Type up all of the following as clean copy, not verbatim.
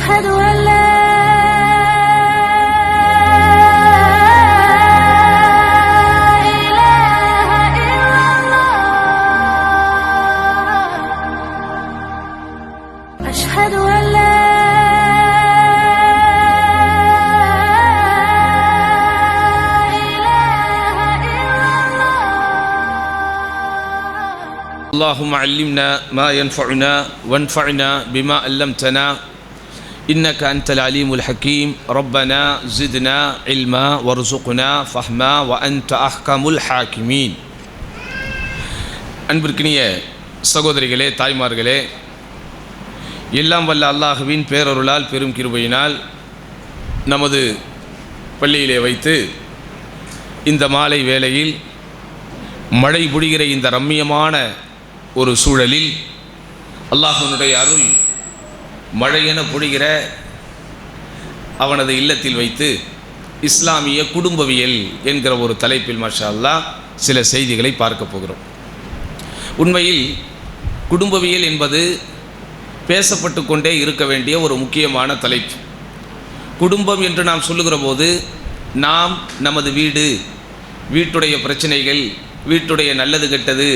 أشهد أن لا إله إلا الله أشهد أن لا اللهم علمنا ما ينفعنا وانفعنا بما علمتنا إنك أنت العليم الحكيم ربنا زدنا علما وارزقنا فهما وأنت أحكم الحاكمين. அன்பிற்கினிய சகோதரிகளே, தாய்மார்களே, எல்லாம் வல்ல அல்லாஹ்வின் பேரருளால் பெரும் கிருபையினால் நமது பள்ளியிலே வைத்து இந்த மாலை வேளையில் மழை பொழிகிற இந்த ரம்மியமான ஒரு சூழலில் அல்லாஹ்வினுடைய அருள் மழையென பொழிகிற அவனது இல்லத்தில் வைத்து இஸ்லாமிய குடும்பவியல் என்கிற ஒரு தலைப்பில் மாஷா அல்லாஹ் சில செய்திகளை பார்க்க போகிறோம். உண்மையில் குடும்பவியல் என்பது பேசப்பட்டு கொண்டே இருக்க வேண்டிய ஒரு முக்கியமான தலைப்பு. குடும்பம் என்று நாம் சொல்லுகிற போது நாம் நமது வீட்டுடைய பிரச்சனைகள், வீட்டுடைய நல்லது கெட்டது,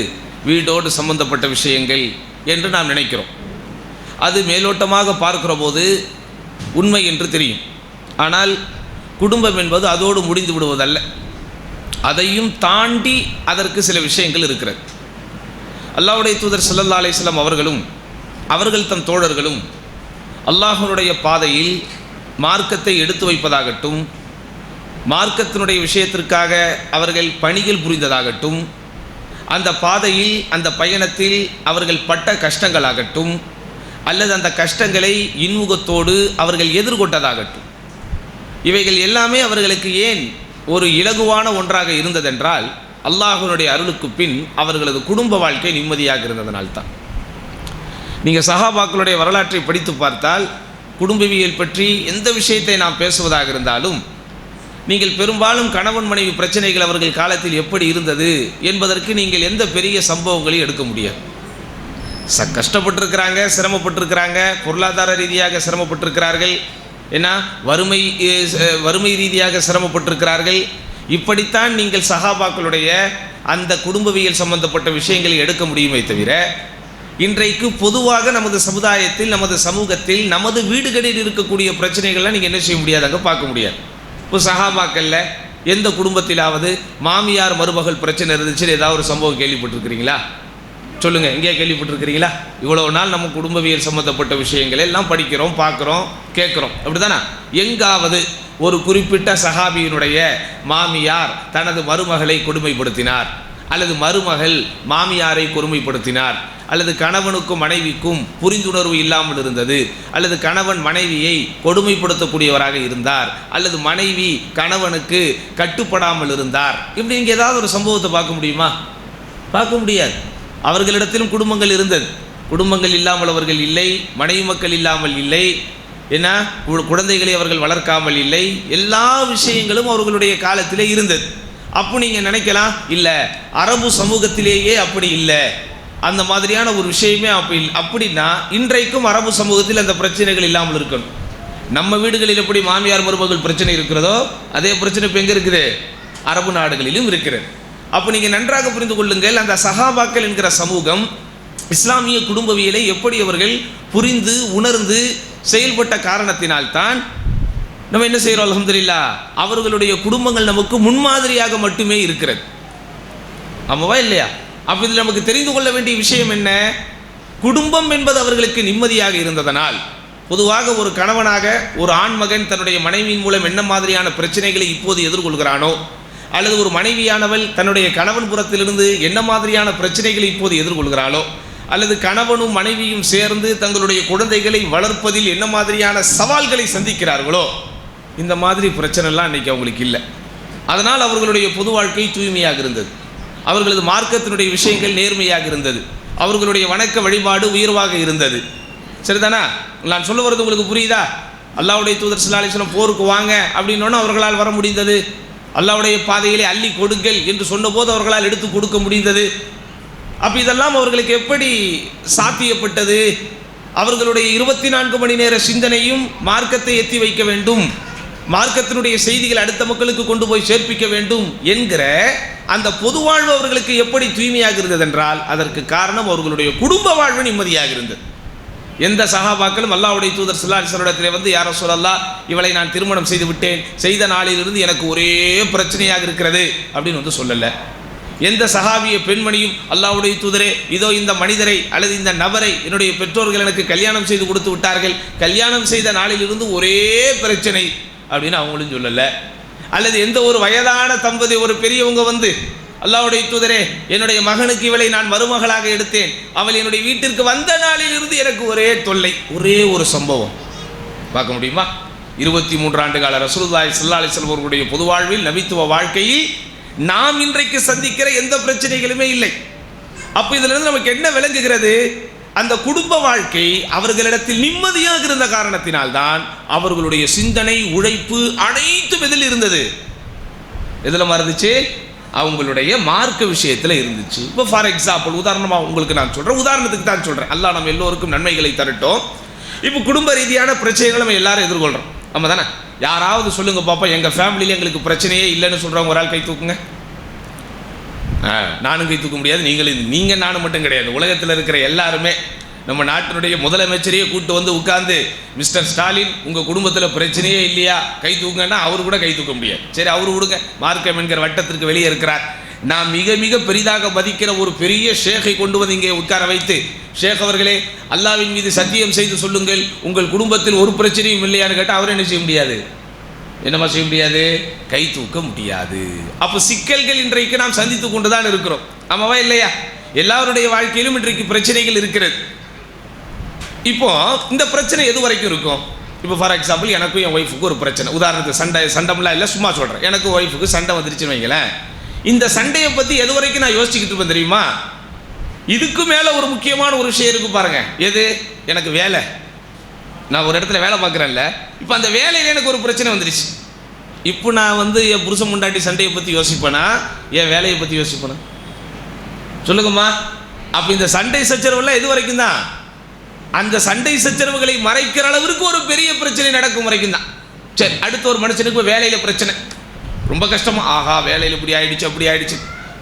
வீட்டோடு சம்பந்தப்பட்ட விஷயங்கள் என்று நாம் நினைக்கிறோம். அது மேலோட்டமாக பார்க்கிற போது உண்மை என்று தெரியும். ஆனால் குடும்பம் என்பது அதோடு முடிந்து விடுவதல்ல, அதையும் தாண்டி அதற்கு சில விஷயங்கள் இருக்கிறது. அல்லாஹ்வுடைய தூதர் ஸல்லல்லாஹு அலைஹி வஸல்லம் அவர்கள் தம் தோழர்களும் அல்லாஹ்வுடைய பாதையில் மார்க்கத்தை எடுத்து வைப்பதாகட்டும், மார்க்கத்தினுடைய விஷயத்திற்காக அவர்கள் பணிகள் புரிந்ததாகட்டும், அந்த பாதையில் அந்த பயணத்தில் அவர்கள் பட்ட கஷ்டங்களாகட்டும், அல்லது அந்த கஷ்டங்களை இன்முகத்தோடு அவர்கள் எதிர்கொண்டதாகட்டும், இவைகள் எல்லாமே அவர்களுக்கு ஏன் ஒரு இலகுவான ஒன்றாக இருந்ததென்றால் அல்லாஹ்வினுடைய அருளுக்கு பின் அவர்களது குடும்ப வாழ்க்கை நிம்மதியாக இருந்ததனால்தான். நீங்கள் சஹாபாக்களுடைய வரலாற்றை படித்து பார்த்தால் குடும்பவியல் பற்றி எந்த விஷயத்தை நாம் பேசுவதாக இருந்தாலும் நீங்கள் பெரும்பாலும் கணவன் மனைவி பிரச்சனைகள் அவர்கள் காலத்தில் எப்படி இருந்தது என்பதற்கு நீங்கள் எந்த பெரிய சம்பவங்களையும் எடுக்க முடியாது. கஷ்டப்பட்டிருக்கிறாங்க, சிரமப்பட்டிருக்கிறாங்க, பொருளாதார ரீதியாக சிரமப்பட்டிருக்கிறார்கள், ஏன்னா வறுமை ரீதியாக சிரமப்பட்டிருக்கிறார்கள். இப்படித்தான் நீங்கள் சஹாபாக்களுடைய அந்த குடும்பவியல் சம்பந்தப்பட்ட விஷயங்களை எடுக்க முடியுமே தவிர இன்றைக்கு பொதுவாக நமது சமுதாயத்தில், நமது சமூகத்தில், நமது வீடுகளில் இருக்கக்கூடிய பிரச்சனைகள்லாம் நீங்கள் என்ன செய்ய முடியாது, அங்கே பார்க்க முடியாது. இப்போ சஹாபாக்கள்ல எந்த குடும்பத்திலாவது மாமியார் மருமகள் பிரச்சனை இருந்துச்சுன்னு ஏதாவது ஒரு சம்பவம் கேள்விப்பட்டிருக்கிறீங்களா? சொல்லுங்கள், எங்கேயா கேள்விப்பட்டிருக்கிறீங்களா? இவ்வளவு நாள் நம்ம குடும்பவியல் சம்மந்தப்பட்ட விஷயங்கள் எல்லாம் படிக்கிறோம், பார்க்குறோம், கேட்குறோம், அப்படிதானே? எங்காவது ஒரு குறிப்பிட்ட சஹாபியினுடைய மாமியார் தனது மருமகளை கொடுமைப்படுத்தினார், அல்லது மருமகள் மாமியாரை கொடுமைப்படுத்தினார், அல்லது கணவனுக்கும் மனைவிக்கும் புரிந்துணர்வு இல்லாமல் இருந்தது, அல்லது கணவன் மனைவியை கொடுமைப்படுத்தக்கூடியவராக இருந்தார், அல்லது மனைவி கணவனுக்கு கட்டுப்படாமல் இருந்தார், இப்படி இங்கே ஏதாவது ஒரு சம்பவத்தை பார்க்க முடியுமா? பார்க்க முடியாது. அவர்களிடத்திலும் குடும்பங்கள் இருந்தது, குடும்பங்கள் இல்லாமல் அவர்கள் இல்லை, மனைவி மக்கள் இல்லாமல் இல்லை, ஏன்னா குழந்தைகளை அவர்கள் வளர்க்காமல் இல்லை, எல்லா விஷயங்களும் அவர்களுடைய காலத்திலே இருந்தது. அப்போ நீங்கள் நினைக்கலாம், இல்லை அரபு சமூகத்திலேயே அப்படி இல்லை, அந்த மாதிரியான ஒரு விஷயமே அப்படின்னா இன்றைக்கும் அரபு சமூகத்தில் அந்த பிரச்சனைகள் இல்லாமல் இருக்கணும். நம்ம வீடுகளில் எப்படி மாமியார் மருமகள் பிரச்சனை இருக்கிறதோ அதே பிரச்சனை இப்போ எங்கே இருக்குது? அரபு நாடுகளிலும் இருக்கிறது. அப்போ நீங்கள் நன்றாக புரிந்து கொள்ளுங்கள், அந்த சஹாபாக்கள் என்கிற சமூகம் இஸ்லாமிய குடும்பவியலை எப்படி அவர்கள் புரிந்து உணர்ந்து செயல்பட்ட காரணத்தினால்தான் நம்ம என்ன செய்கிறோம், அல்ஹம்துலில்லாஹ், அவர்களுடைய குடும்பங்கள் நமக்கு முன்மாதிரியாக மட்டுமே இருக்கிறது. ஆமாவா இல்லையா? அப்போ இதில் நமக்கு தெரிந்து கொள்ள வேண்டிய விஷயம் என்ன? குடும்பம் என்பது அவர்களுக்கு நிம்மதியாக இருந்ததனால், பொதுவாக ஒரு கணவனாக ஒரு ஆண்மகன் தன்னுடைய மனைவியின் மூலம் என்ன மாதிரியான பிரச்சனைகளை இப்போது எதிர்கொள்கிறானோ, அல்லது ஒரு மனைவியானவள் தன்னுடைய கணவன் புறத்திலிருந்து என்ன மாதிரியான பிரச்சனைகளை இப்போது எதிர்கொள்கிறாளோ, அல்லது கணவனும் மனைவியும் சேர்ந்து தங்களுடைய குழந்தைகளை வளர்ப்பதில் என்ன மாதிரியான சவால்களை சந்திக்கிறார்களோ, இந்த மாதிரி பிரச்சனைலாம் இன்றைக்கி அவங்களுக்கு இல்லை. அதனால் அவர்களுடைய பொது வாழ்க்கை தூய்மையாக இருந்தது, அவர்களது மார்க்கத்தினுடைய விஷயங்கள் நேர்மையாக இருந்தது, அவர்களுடைய வணக்க வழிபாடு உயர்வாக இருந்தது. சரிதானா? நான் சொல்ல வர்றது உங்களுக்கு புரியுதா? அல்லாஹ்வுடைய தூதர் ஸல்லல்லாஹு அலைஹி வஸல்லம் போருக்கு வாங்க அப்படின்னோன்னா அவர்களால் வர முடிந்தது. அல்லாஹ்வுடைய பாதையிலே அள்ளி கொடுங்கள் என்று சொன்னபோது அவர்களால் எடுத்து கொடுக்க முடிந்தது. அப்போ இதெல்லாம் அவர்களுக்கு எப்படி சாத்தியப்பட்டது? அவர்களுடைய 24 மணி நேர சிந்தனையும் மார்க்கத்தை எத்தி வைக்க வேண்டும், மார்க்கத்தினுடைய செய்திகள் அடுத்த மக்களுக்கு கொண்டு போய் சேர்ப்பிக்க வேண்டும் என்கிற அந்த பொது வாழ்வு அவர்களுக்கு எப்படி தூய்மையாக இருந்தது என்றால் அதற்கு காரணம் அவர்களுடைய குடும்ப வாழ்வு நிம்மதியாக இருந்தது. எந்த சஹாபாக்களும் அல்லாஹ்வுடைய தூதர் ஸல்லல்லாஹு அலைஹி வஸல்லம் வந்து யா ரசூலல்லாஹ் இவளை நான் திருமணம் செய்து விட்டேன், செய்த நாளிலிருந்து எனக்கு ஒரே பிரச்சனையாக இருக்கிறது அப்படின்னு வந்து சொல்லலை. எந்த சஹாபிய பெண்மணியும் அல்லாஹ்வுடைய தூதரே இதோ இந்த மனிதரை அல்லது இந்த நபரை என்னுடைய பெற்றோர்கள் எனக்கு கல்யாணம் செய்து கொடுத்து விட்டார்கள், கல்யாணம் செய்த நாளிலிருந்து ஒரே பிரச்சனை அப்படின்னு அவங்களும் சொல்லலை. அல்லது எந்த ஒரு வயதான தம்பதி ஒரு பெரியவங்க வந்து அல்லாஹ்வுடைய தூதரே என்னுடைய மகனுக்கு இவளை நான் மருமகளாக எடுத்தேன், அவள் என்னுடைய வீட்டிற்கு வந்த நாளிலிருந்து எனக்கு ஒரே தொல்லை, ஒரே ஒரு சம்பவம் பார்க்க முடியுமா? 23 ஆண்டு கால ரசூலுல்லாஹி ஸல்லல்லாஹு அலைஹி வஸல்லம் அவர்களுடைய பொது வாழ்வில் நபித்துவ வாழ்க்கையில் நாம் இன்றைக்கு சந்திக்கிற எந்த பிரச்சனைகளுமே இல்லை. அப்போ இதிலிருந்து நமக்கு என்ன விளங்குகிறது? அந்த குடும்ப வாழ்க்கை அவர்களிடத்தில் நிம்மதியாக இருந்த காரணத்தினால்தான் அவர்களுடைய சிந்தனை உழைப்பு அனைத்தும் எதில் இருந்தது? எதில் மறந்துச்சு? அவங்களுடைய மார்க்க விஷயத்தில் இருந்துச்சு. இப்போ ஃபார் எக்ஸாம்பிள் உதாரணமாக உங்களுக்கு நான் சொல்கிறேன், உதாரணத்துக்கு தான் சொல்கிறேன், அல்லாஹ் நம்ம எல்லோருக்கும் நன்மைகளை தரட்டும். இப்போ குடும்ப ரீதியான பிரச்சனைகளை நம்ம எல்லாரும் எதிர்கொள்கிறோம், நம்ம தானே? யாராவது சொல்லுங்க பாப்பா எங்கள் ஃபேமிலியில் எங்களுக்கு பிரச்சனையே இல்லைன்னு சொல்கிறவங்க ஒரு ஆள் கை தூக்குங்க. நானும் கை தூக்க முடியாது, நீங்கள் நானும் மட்டும் கிடையாது, உலகத்தில் இருக்கிற எல்லாருமே. நம்ம நாட்டினுடைய முதலமைச்சரையே கூப்பிட்டு வந்து உட்கார்ந்து மிஸ்டர் ஸ்டாலின் உங்கள் குடும்பத்தில் பிரச்சனையே இல்லையா கை தூக்குங்கன்னா அவர் கூட கை தூக்க முடியாது. சரி அவர் விடுங்க, மார்க்கம் என்கிற வட்டத்திற்கு வெளியே இருக்கிறார். நான் மிக மிக பெரிதாக மதிக்கிற ஒரு பெரிய ஷேக்கை கொண்டு வந்து இங்கே உட்கார வைத்து, ஷேக் அவர்களே அல்லாஹ்வின் மீது சத்தியம் செய்து சொல்லுங்கள் உங்கள் குடும்பத்தில் ஒரு பிரச்சனையும் இல்லையான்னு கேட்டால் அவர் என்ன செய்ய முடியாது? என்னமா செய்ய முடியாது? கை தூக்க முடியாது. அப்போ சிக்கல்கள் இன்றைக்கு நாம் சந்தித்து கொண்டு தான் இருக்கிறோம், ஆமாவா இல்லையா? எல்லாருடைய வாழ்க்கையிலும் இன்றைக்கு பிரச்சனைகள் இருக்கிறது. இப்போ இந்த பிரச்சனை எது வரைக்கும் இருக்கும்? இப்போ ஃபார் எக்ஸாம்பிள் எனக்கும் என் ஒய்ஃபுக்கு ஒரு பிரச்சனை, உதாரணத்துக்கு சண்டைலாம் இல்லை, சும்மா சொல்கிறேன், எனக்கு ஒய்ஃபுக்கு சண்டை வந்துருச்சுன்னு வைங்களேன். இந்த சண்டையை பற்றி எது வரைக்கும் நான் யோசிச்சுக்கிட்டு இருப்பேன் தெரியுமா? இதுக்கு மேலே ஒரு முக்கியமான ஒரு விஷயம் இருக்குது பாருங்க. எது? எனக்கு வேலை. நான் ஒரு இடத்துல வேலை பார்க்குறேன்ல, இப்போ அந்த வேலையில் எனக்கு ஒரு பிரச்சனை வந்துருச்சு. இப்போ நான் வந்து என் புருஷன் முண்டாட்டி சண்டையை பற்றி யோசிப்பேனா என் வேலையை பற்றி யோசிப்பேனா? சொல்லுங்கம்மா. அப்போ இந்த சண்டை சச்சரவுலாம் எது வரைக்கும் தான்? அந்த சண்டை சச்சரவுகளை மறைக்கிற அளவிற்கு ஒரு பெரிய பிரச்சனை நடக்கும் வரைக்கும் தான். சரி, அடுத்த ஒரு மனுஷனுக்கு வேலையில் பிரச்சனை, ரொம்ப கஷ்டமா, ஆஹா வேலையில் இப்படி ஆயிடுச்சு அப்படி ஆயிடுச்சு,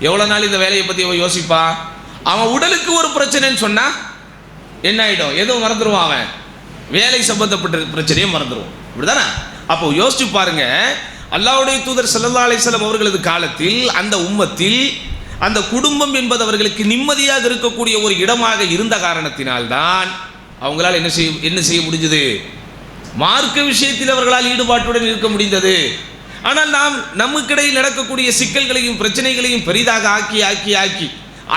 எவ்வளோ நாள் இந்த வேலையை பற்றி அவன் யோசிப்பான்? அவன் உடலுக்கு ஒரு பிரச்சனைன்னு சொன்னால் என்ன ஆகிடும்? எதுவும் மறந்துடுவான், அவன் வேலை சம்பந்தப்பட்ட பிரச்சனையும் மறந்துடுவோம், இப்படிதானே? அப்போ யோசிச்சு பாருங்க, அல்லாஹ்வுடைய தூதர் ஸல்லல்லாஹு அலைஹி வஸல்லம் அவர்களது காலத்தில் அந்த உம்மத்தில் அந்த குடும்பம் என்பது அவர்களுக்கு நிம்மதியாக இருக்கக்கூடிய ஒரு இடமாக இருந்த காரணத்தினால்தான் அவங்களால் என்ன செய்ய முடிஞ்சது? மார்க்க விஷயத்தில் அவர்களால் ஈடுபாட்டுடன் இருக்க முடிந்தது. ஆனால் நாம் நமக்கிடையில் நடக்கக்கூடிய சிக்கல்களையும் பிரச்சனைகளையும் பெரிதாக ஆக்கி ஆக்கி ஆக்கி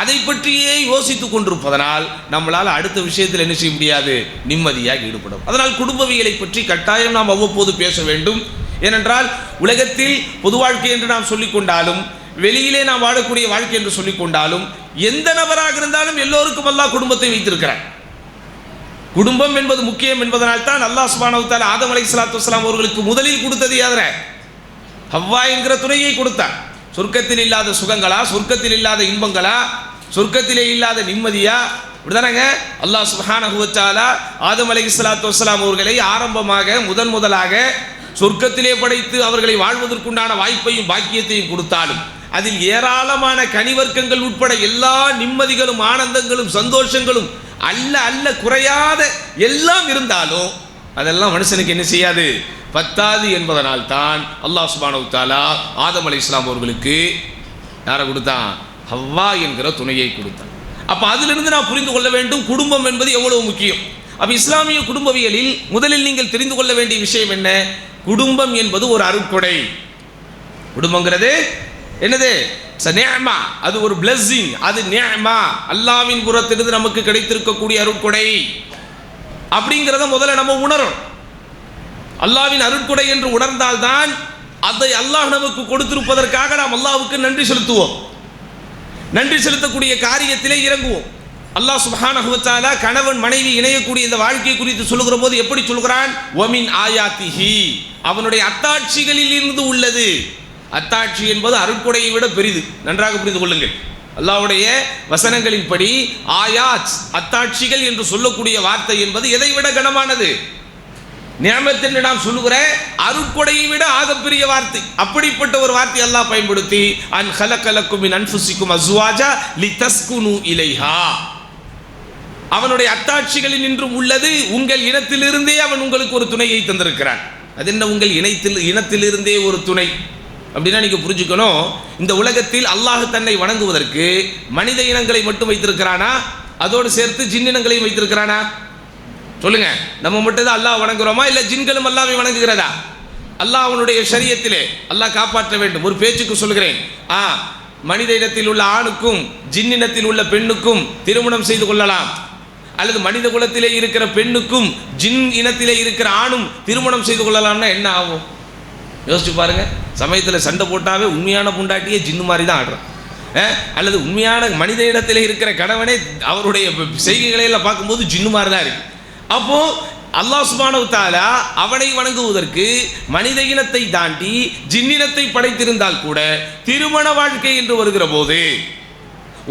அதை பற்றியே யோசித்துக் கொண்டிருப்பதனால் நம்மளால் அடுத்த விஷயத்தில் என்ன செய்ய முடியாது? நிம்மதியாக ஈடுபடும். அதனால் குடும்பவியலை பற்றி கட்டாயம் நாம் அவ்வப்போது பேச வேண்டும். ஏனென்றால் உலகத்தில் பொது வாழ்க்கை என்று நாம் சொல்லிக்கொண்டாலும், வெளியிலே நாம் வாழக்கூடிய வாழ்க்கை என்று சொல்லிக்கொண்டாலும், எந்த நபராக இருந்தாலும் எல்லோருக்கும் அல்லாஹ் குடும்பத்தை வைத்திருக்கிறார். குடும்பம் என்பது முக்கியம் என்பதனால் தான் அல்லாஹ் சுப்ஹானஹு வ தஆலா ஆதம் அலைஹிஸ்ஸலாத்து வஸ்ஸலாம் அவர்களுக்கு முதலில் கொடுத்தது யாரை? ஹவ்வா என்கிற துணையை கொடுத்தார். சொர்க்கத்தில் இல்லாத சுகங்களா, சொர்க்கத்தில் இல்லாத இன்பங்களா, சொர்க்கத்திலே இல்லாத நிம்மதியா? இப்படிதானங்க அல்லாஹ் சுப்ஹானஹு வ தஆலா ஆதம் அலைஹிஸ்ஸலாத்து வஸ்ஸலாம் அவர்களை ஆரம்பமாக முதலாக சொர்க்கத்திலே படைத்து அவர்களை வாழ்வதற்குண்டான வாய்ப்பையும் பாக்கியத்தையும் கொடுத்தாலும் அதில் ஏராளமான கனிவர்க்கங்கள் உட்பட எல்லா நிம்மதிகளும் ஆனந்தங்களும் சந்தோஷங்களும் அல்ல குறையாத எல்லாம் இருந்தாலும் அதெல்லாம் மனுஷனுக்கு என்ன செய்யாது? பத்தாது என்பதனால் தான் அல்லாஹ் சுப்ஹானஹு வ தஆலா ஆதம் அலைஹிஸ்ஸலாம் அவர்களுக்கு யாரை கொடுத்தான்? ஹவ்வா என்கிற துணையை கொடுத்தான். அப்போ அதிலிருந்து நான் புரிந்து கொள்ள வேண்டும் குடும்பம் என்பது எவ்வளவு முக்கியம். அப்போ இஸ்லாமிய குடும்பவியலில் முதலில் நீங்கள் தெரிந்து கொள்ள வேண்டிய விஷயம் என்ன? குடும்பம் என்பது ஒரு அருட்கொடை. குடும்பங்கிறது என்னது? நிஅமா, அது ஒரு பிளெஸிங், அது நிஅமா, அல்லாஹ்வின் புறத்திலிருந்து நமக்கு கிடைத்திருக்கக்கூடிய அருட்கொடை அப்படிங்கிறத முதல்ல நம்ம உணரணும். அல்லாஹ்வின் அருட்கொடை என்று உணர்ந்தால்தான் அதை அல்லாஹ் நமக்கு கொடுத்திருப்பதற்காக நாம் அல்லாஹ்வுக்கு நன்றி செலுத்துவோம், நன்றி செலுத்தக்கூடிய காரியத்திலே இறங்குவோம். அல்லாஹ் சுப்ஹானஹு வ தஆலா கணவன் மனைவி இணையக்கூடிய இந்த வாழ்க்கை குறித்து சொல்லுகிற போது எப்படி சொல்கிறான்? வமின் ஆயாத்திஹி, அவனுடைய அத்தாட்சிகளில் இருந்து உள்ளது. அத்தாட்சி என்பது அருட்கொடையை விட பெரிது, நன்றாக புரிந்து கொள்ளுங்கள். அல்லாஹ்வுடைய வசனங்களின்படி ஆயாத் அத்தாட்சிகள் என்று சொல்லக்கூடிய வார்த்தை என்பது எதை விட கனமானது? நிஅமத் என்று நாம் சொல்லுகிற அருட்கொடையை விட ஆகப்பெரிய வார்த்தை. அப்படிப்பட்ட ஒரு வார்த்தை அல்லாஹ் பயன்படுத்தி அன் ஹலகலக்கும் மின் அன்ஃபுசிக்கும் அஸ்வாஜா லிதஸ்குனு இலைஹா, அவனுடைய அத்தாட்சிகளில் நின்றும் உள்ளது உங்கள் இனத்திலிருந்தே அவன் உங்களுக்கு ஒரு துணையை தந்திருக்கிறான். அது என்ன உங்கள் இனத்திலிருந்தே ஒரு துணை அப்படின்னா நீங்க புரிஞ்சுக்கணும், இந்த உலகத்தில் அல்லாஹ் தன்னை வணங்குவதற்கு மனித இனங்களை மட்டும் வைத்திருக்கிறானா, அதோடு சேர்த்து ஜின்னினங்களையும் வைத்திருக்கிறானா? சொல்லுங்க, நம்ம மட்டும் தான் அல்லாஹ் வணங்குறோமா, இல்ல ஜின்களும் அல்லாஹ்வை வணங்குகிறதா? அல்லாஹ் அவனுடைய ஷரியத்திலே அல்லாஹ் காப்பாற்ற வேண்டும். ஒரு பேச்சுக்கு சொல்கிறேன், மனித இனத்தில் உள்ள ஆணுக்கும் ஜின்னினத்தில் உள்ள பெண்ணுக்கும் திருமணம் செய்து கொள்ளலாம், அல்லது மனித குலத்திலே இருக்கிற பெண்ணுக்கும் ஜின் இனத்திலே இருக்கிற ஆணும் திருமணம் செய்து கொள்ளலாம்னா என்ன ஆகும்? யோசிச்சு பாருங்க. சமயத்தில் சண்டை போட்டாவே உண்மையான பொண்டாட்டியே ஜின்னு மாதிரி தான் ஆடுறான், அல்லது உண்மையான மனித இடத்திலே இருக்கிற கணவனே அவருடைய செய்கைகளை எல்லாம் பார்க்கும்போது ஜின்னு மாதிரி தான் இருக்கு. அப்போ அல்லாஹ் சுப்ஹானஹு வ தஆலா அவனை வணங்குவதற்கு மனித இனத்தை தாண்டி ஜின்னினத்தை படைத்திருந்தால் கூட திருமண வாழ்க்கை என்று வருகிற போது,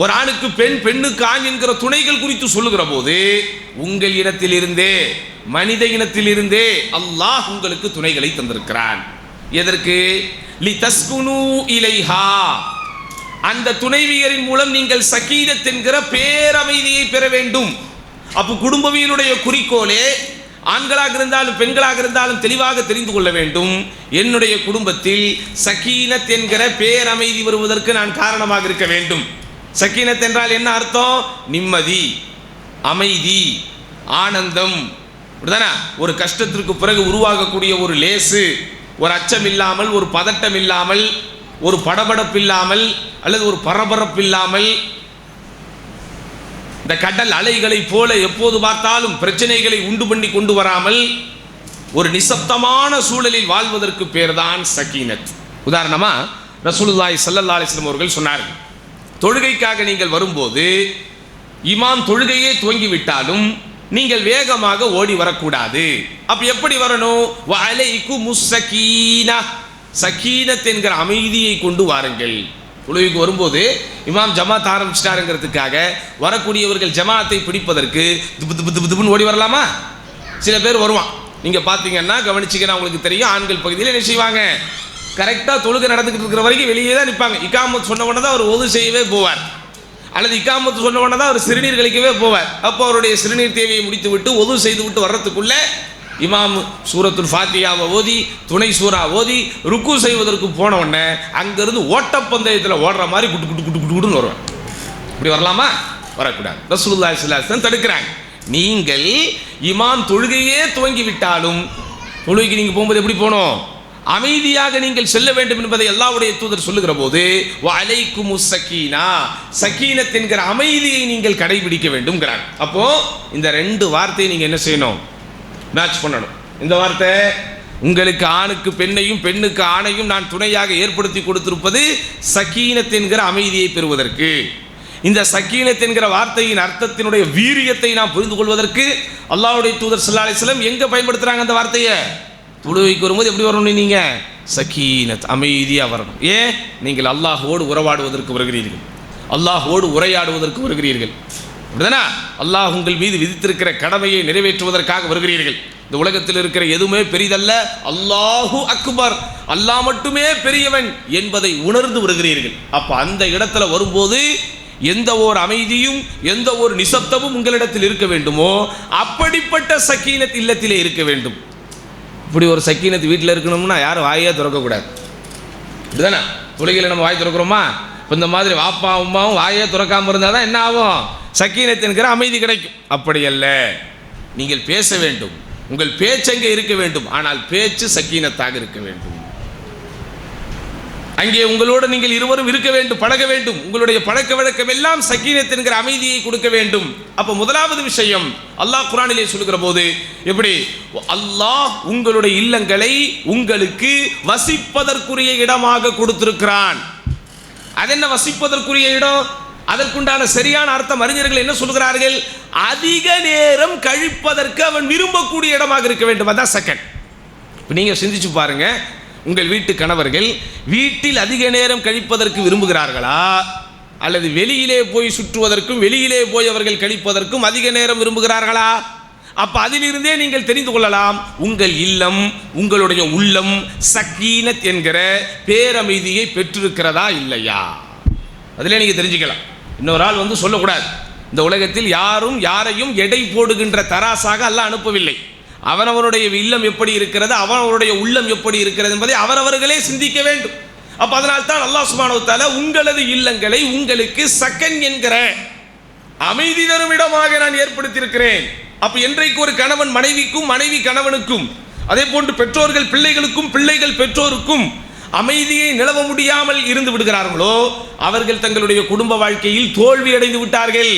ஒரு ஆணுக்கு பெண் பெண்ணுக்கு ஆண் என்கிற துணைகள் குறித்து சொல்லுகிற போது, உங்கள் இனத்திலிருந்தே மனித இனத்திலிருந்தே அல்லாஹ் உங்களுக்கு துணைகளை தந்திருக்கிறான். எதற்கு? லிதஸ்குனு இலைஹா, அந்த துணைவியரின் மூலம் நீங்கள் சகீனத் என்கிற பேரமைதியை பெற வேண்டும். அப்போ குடும்பவியலுடைய குறிக்கோளே ஆண்களாக இருந்தாலும் பெண்களாக இருந்தாலும் தெளிவாக தெரிந்து கொள்ள வேண்டும், என்னுடைய குடும்பத்தில் சகீனத் என்கிற பேரமைதி வருவதற்கு நான் காரணமாக இருக்க வேண்டும். சகீனத் என்றால் என்ன அர்த்தம்? நிம்மதி, அமைதி, ஆனந்தம். ஒரு கஷ்டத்திற்கு பிறகு உருவாகக்கூடிய ஒரு லேசு, ஒரு அச்சம் இல்லாமல், ஒரு பதட்டம் இல்லாமல், ஒரு படபடப்பு இல்லாமல், அல்லது ஒரு பரபரப்பு இல்லாமல், இந்த கடல் அலைகளை போல எப்போது பார்த்தாலும் பிரச்சனைகளை உண்டு பண்ணி கொண்டு வராமல் ஒரு நிசப்தமான சூழலில் வாழ்வதற்கு பேர் தான் சகீனத். உதாரணமா ரசூலுல்லாஹி ஸல்லல்லாஹு அலைஹி வஸல்லம் அவர்கள் சொன்னார்கள், தொழுகைக்காக நீங்கள் வரும்போது இமாம் தொழுகையே துவங்கிவிட்டாலும் நீங்கள் வேகமாக ஓடி வரக்கூடாது. அப்ப எப்படி வரணும்? வஅலைக்குமுஸ் ஸகீனா, சகீனத் என்கிற அமைதியை கொண்டு வாருங்கள். தொழுகைக்கு வரும்போது இமாம் ஜமாத் ஆரம்பிச்சிட்டாருங்கிறதுக்காக வரக்கூடியவர்கள் ஜமாத்தை பிடிப்பதற்கு துபுன்னு ஓடி வரலாமா? சில பேர் வருவான், நீங்க பார்த்தீங்கன்னா கவனிச்சிங்கன்னா உங்களுக்கு தெரியும், ஆண்கள் பகுதியில் என்ன செய்வாங்க, கரெக்டாக தொழுகை நடந்துக்கிட்டு இருக்கிற வரைக்கும் வெளியே தான் நிற்பாங்க. இக்காமத் சொன்ன உடனே தான் அவர் ஒது செய்யவே போவார், அல்லது இக்காமத்து சொன்ன உடனே தான் அவர் சிறுநீர் கழிக்கவே போவார். அப்போ அவருடைய சிறுநீர் தேவையை முடித்து விட்டு ஒது செய்து விட்டு வர்றதுக்குள்ள இமாம் சூரத்துல் ஃபாத்தியாவை ஓதி துணை சூரா ஓதி ருக்கு செய்வதற்கு போன உடனே அங்கிருந்து ஓட்டப்பந்தயத்தில் ஓடுற மாதிரி குட்டு குட்டு குட்டு குட்டு குட்டுன்னு வருவார். இப்படி வரலாமா? வரக்கூடாது. ரசூலுல்லாஹி ஸல்லல்லாஹு அலைஹி வஸல்லம் தடுக்கிறாங்க. நீங்கள் இமாம் தொழுகையே துவங்கி விட்டாலும் தொழுகைக்கு நீங்கள் போகும்போது எப்படி போகணும்? அமைதியாக நீங்கள் செல்ல வேண்டும் என்பதை அல்லாஹ்வுடைய தூதர் சொல்லுகிற போது வஅலைக்குமுஸ் ஸகீனா, சகீனத் என்கிற அமைதியை நீங்கள் கடைபிடிக்க வேண்டும்ங்கிறாங்க. அப்போ இந்த ரெண்டு வார்த்தையை நீங்க என்ன செய்யணும்? மேட்ச் பண்ணணும். இந்த வார்த்தை உங்களுக்கு ஆணுக்கு பெண்ணையும் பெண்ணுக்கு ஆணையும் நான் துணையாக ஏற்படுத்தி கொடுத்திருப்பது சகீனத் என்கிற அமைதியை பெறுவதற்கு. இந்த சகீனத் என்கிற வார்த்தையின் அர்த்தத்தினுடைய வீரியத்தை நாம் புரிந்து கொள்வதற்கு அல்லாஹ்வுடைய தூதர் ஸல்லல்லாஹு அலைஹி வஸல்லம் எங்க பயன்படுத்துறாங்க அந்த வார்த்தையை? தொழுகைக்கு வரும்போது எப்படி வரணும்? நீங்க சகீனத், அமைதியா வரணும். ஏன்? நீங்கள் அல்லாஹ்வோடு உறவாடுவதற்கு வருகிறீர்கள், அல்லாஹ்வோடு உரையாடுவதற்கு வருகிறீர்கள். அப்படிதானா? அல்லாஹ் உங்கள் மீது விதித்திருக்கிற கடமையை நிறைவேற்றுவதற்காக வருகிறீர்கள். இந்த உலகத்தில் இருக்கிற எதுவுமே பெரிதல்ல, அல்லாஹு அக்பர், அல்லாஹ் மட்டுமே பெரியவன் என்பதை உணர்ந்து வருகிறீர்கள். அப்ப அந்த இடத்துல வரும்போது எந்த ஒரு அமைதியும் எந்த ஒரு நிசப்தமும் உங்களிடத்தில் இருக்க வேண்டுமோ அப்படிப்பட்ட சகீனத் இல்லத்திலே இருக்க வேண்டும். இப்படி ஒரு சக்கீனத்து வீட்டில் இருக்கணும்னா யாரும் வாயே திறக்கக்கூடாது. இதுதானே தொழுகையில் நம்ம வாய் திறக்கிறோமா? இப்போ இந்த மாதிரி வாப்பா அம்மாவும் வாயே திறக்காமல் இருந்தால் தான் என்ன ஆகும்? சக்கீனத் என்கிற அமைதி கிடைக்கும். அப்படி அல்ல, நீங்கள் பேச வேண்டும், உங்கள் பேச்சங்கே இருக்க வேண்டும், ஆனால் பேச்சு சக்கீனத்தாக இருக்க வேண்டும். அங்கே உங்களோடு நீங்கள் இருவரும் இருக்க வேண்டும், பழக வேண்டும். உங்களுடைய பழக்க வழக்கம் எல்லாம் சக்கீனத் என்கிற அமைதியை கொடுக்க வேண்டும். அப்ப முதலாவது விஷயம் அல்லாஹ் குர்ஆனிலே சொல்லுகிற போது எப்படி? அல்லாஹ் உங்களுடைய இல்லங்களை உங்களுக்கு வசிப்பதற்குரிய இடமாக கொடுத்திருக்கிறான். அது என்ன வசிப்பதற்குரிய இடம்? அதற்குண்டான சரியான அர்த்தம் அறிஞர்கள் என்ன சொல்கிறார்கள்? அதிக நேரம் கழிப்பதற்கு அவன் விரும்பக்கூடிய இடமாக இருக்க வேண்டும். அதான் செகண்ட். இப்போ நீங்க சிந்திச்சு பாருங்க, உங்கள் வீட்டு கணவர்கள் வீட்டில் அதிக நேரம் கழிப்பதற்கு விரும்புகிறார்களா, அல்லது வெளியிலே போய் சுற்றுவதற்கும் வெளியிலே போய் அவர்கள் கழிப்பதற்கும் அதிக நேரம் விரும்புகிறார்களா? அப்ப அதிலிருந்தே நீங்கள் தெரிந்து கொள்ளலாம் உங்கள் இல்லம், உங்களுடைய உள்ளம் சக்கீனத் என்கிற பேரமைதியை பெற்றிருக்கிறதா இல்லையா. அதிலே நீங்க தெரிஞ்சுக்கலாம். இன்னொரு ஆள் வந்து சொல்லக்கூடாது, இந்த உலகத்தில் யாரும் யாரையும் எடை போடுகின்ற தராசாக அல்லாஹ் அனுப்பவில்லை. அவனவருடைய இல்லம் எப்படி இருக்கிறது, அவனவருடைய உள்ளம் எப்படி இருக்கிறது என்பதை அவரவர்களே சிந்திக்க வேண்டும். அப்ப அதனால் தான் அல்லாஹ் சுப்ஹானஹு வ தஆலா உங்களது இல்லங்களை உங்களுக்கு சக்கன் என்கிற அமைதி தரும் இடமாக நான் ஏற்படுத்தியிருக்கிறேன். அப்ப என்றைக்கு ஒரு கணவன் மனைவிக்கும், மனைவி கணவனுக்கும், அதே போன்று பெற்றோர்கள் பிள்ளைகளுக்கும், பிள்ளைகள் பெற்றோருக்கும் அமைதியை நிலவ முடியாமல் இருந்து விடுகிறார்களோ அவர்கள் தங்களுடைய குடும்ப வாழ்க்கையில் தோல்வி அடைந்து விட்டார்கள்.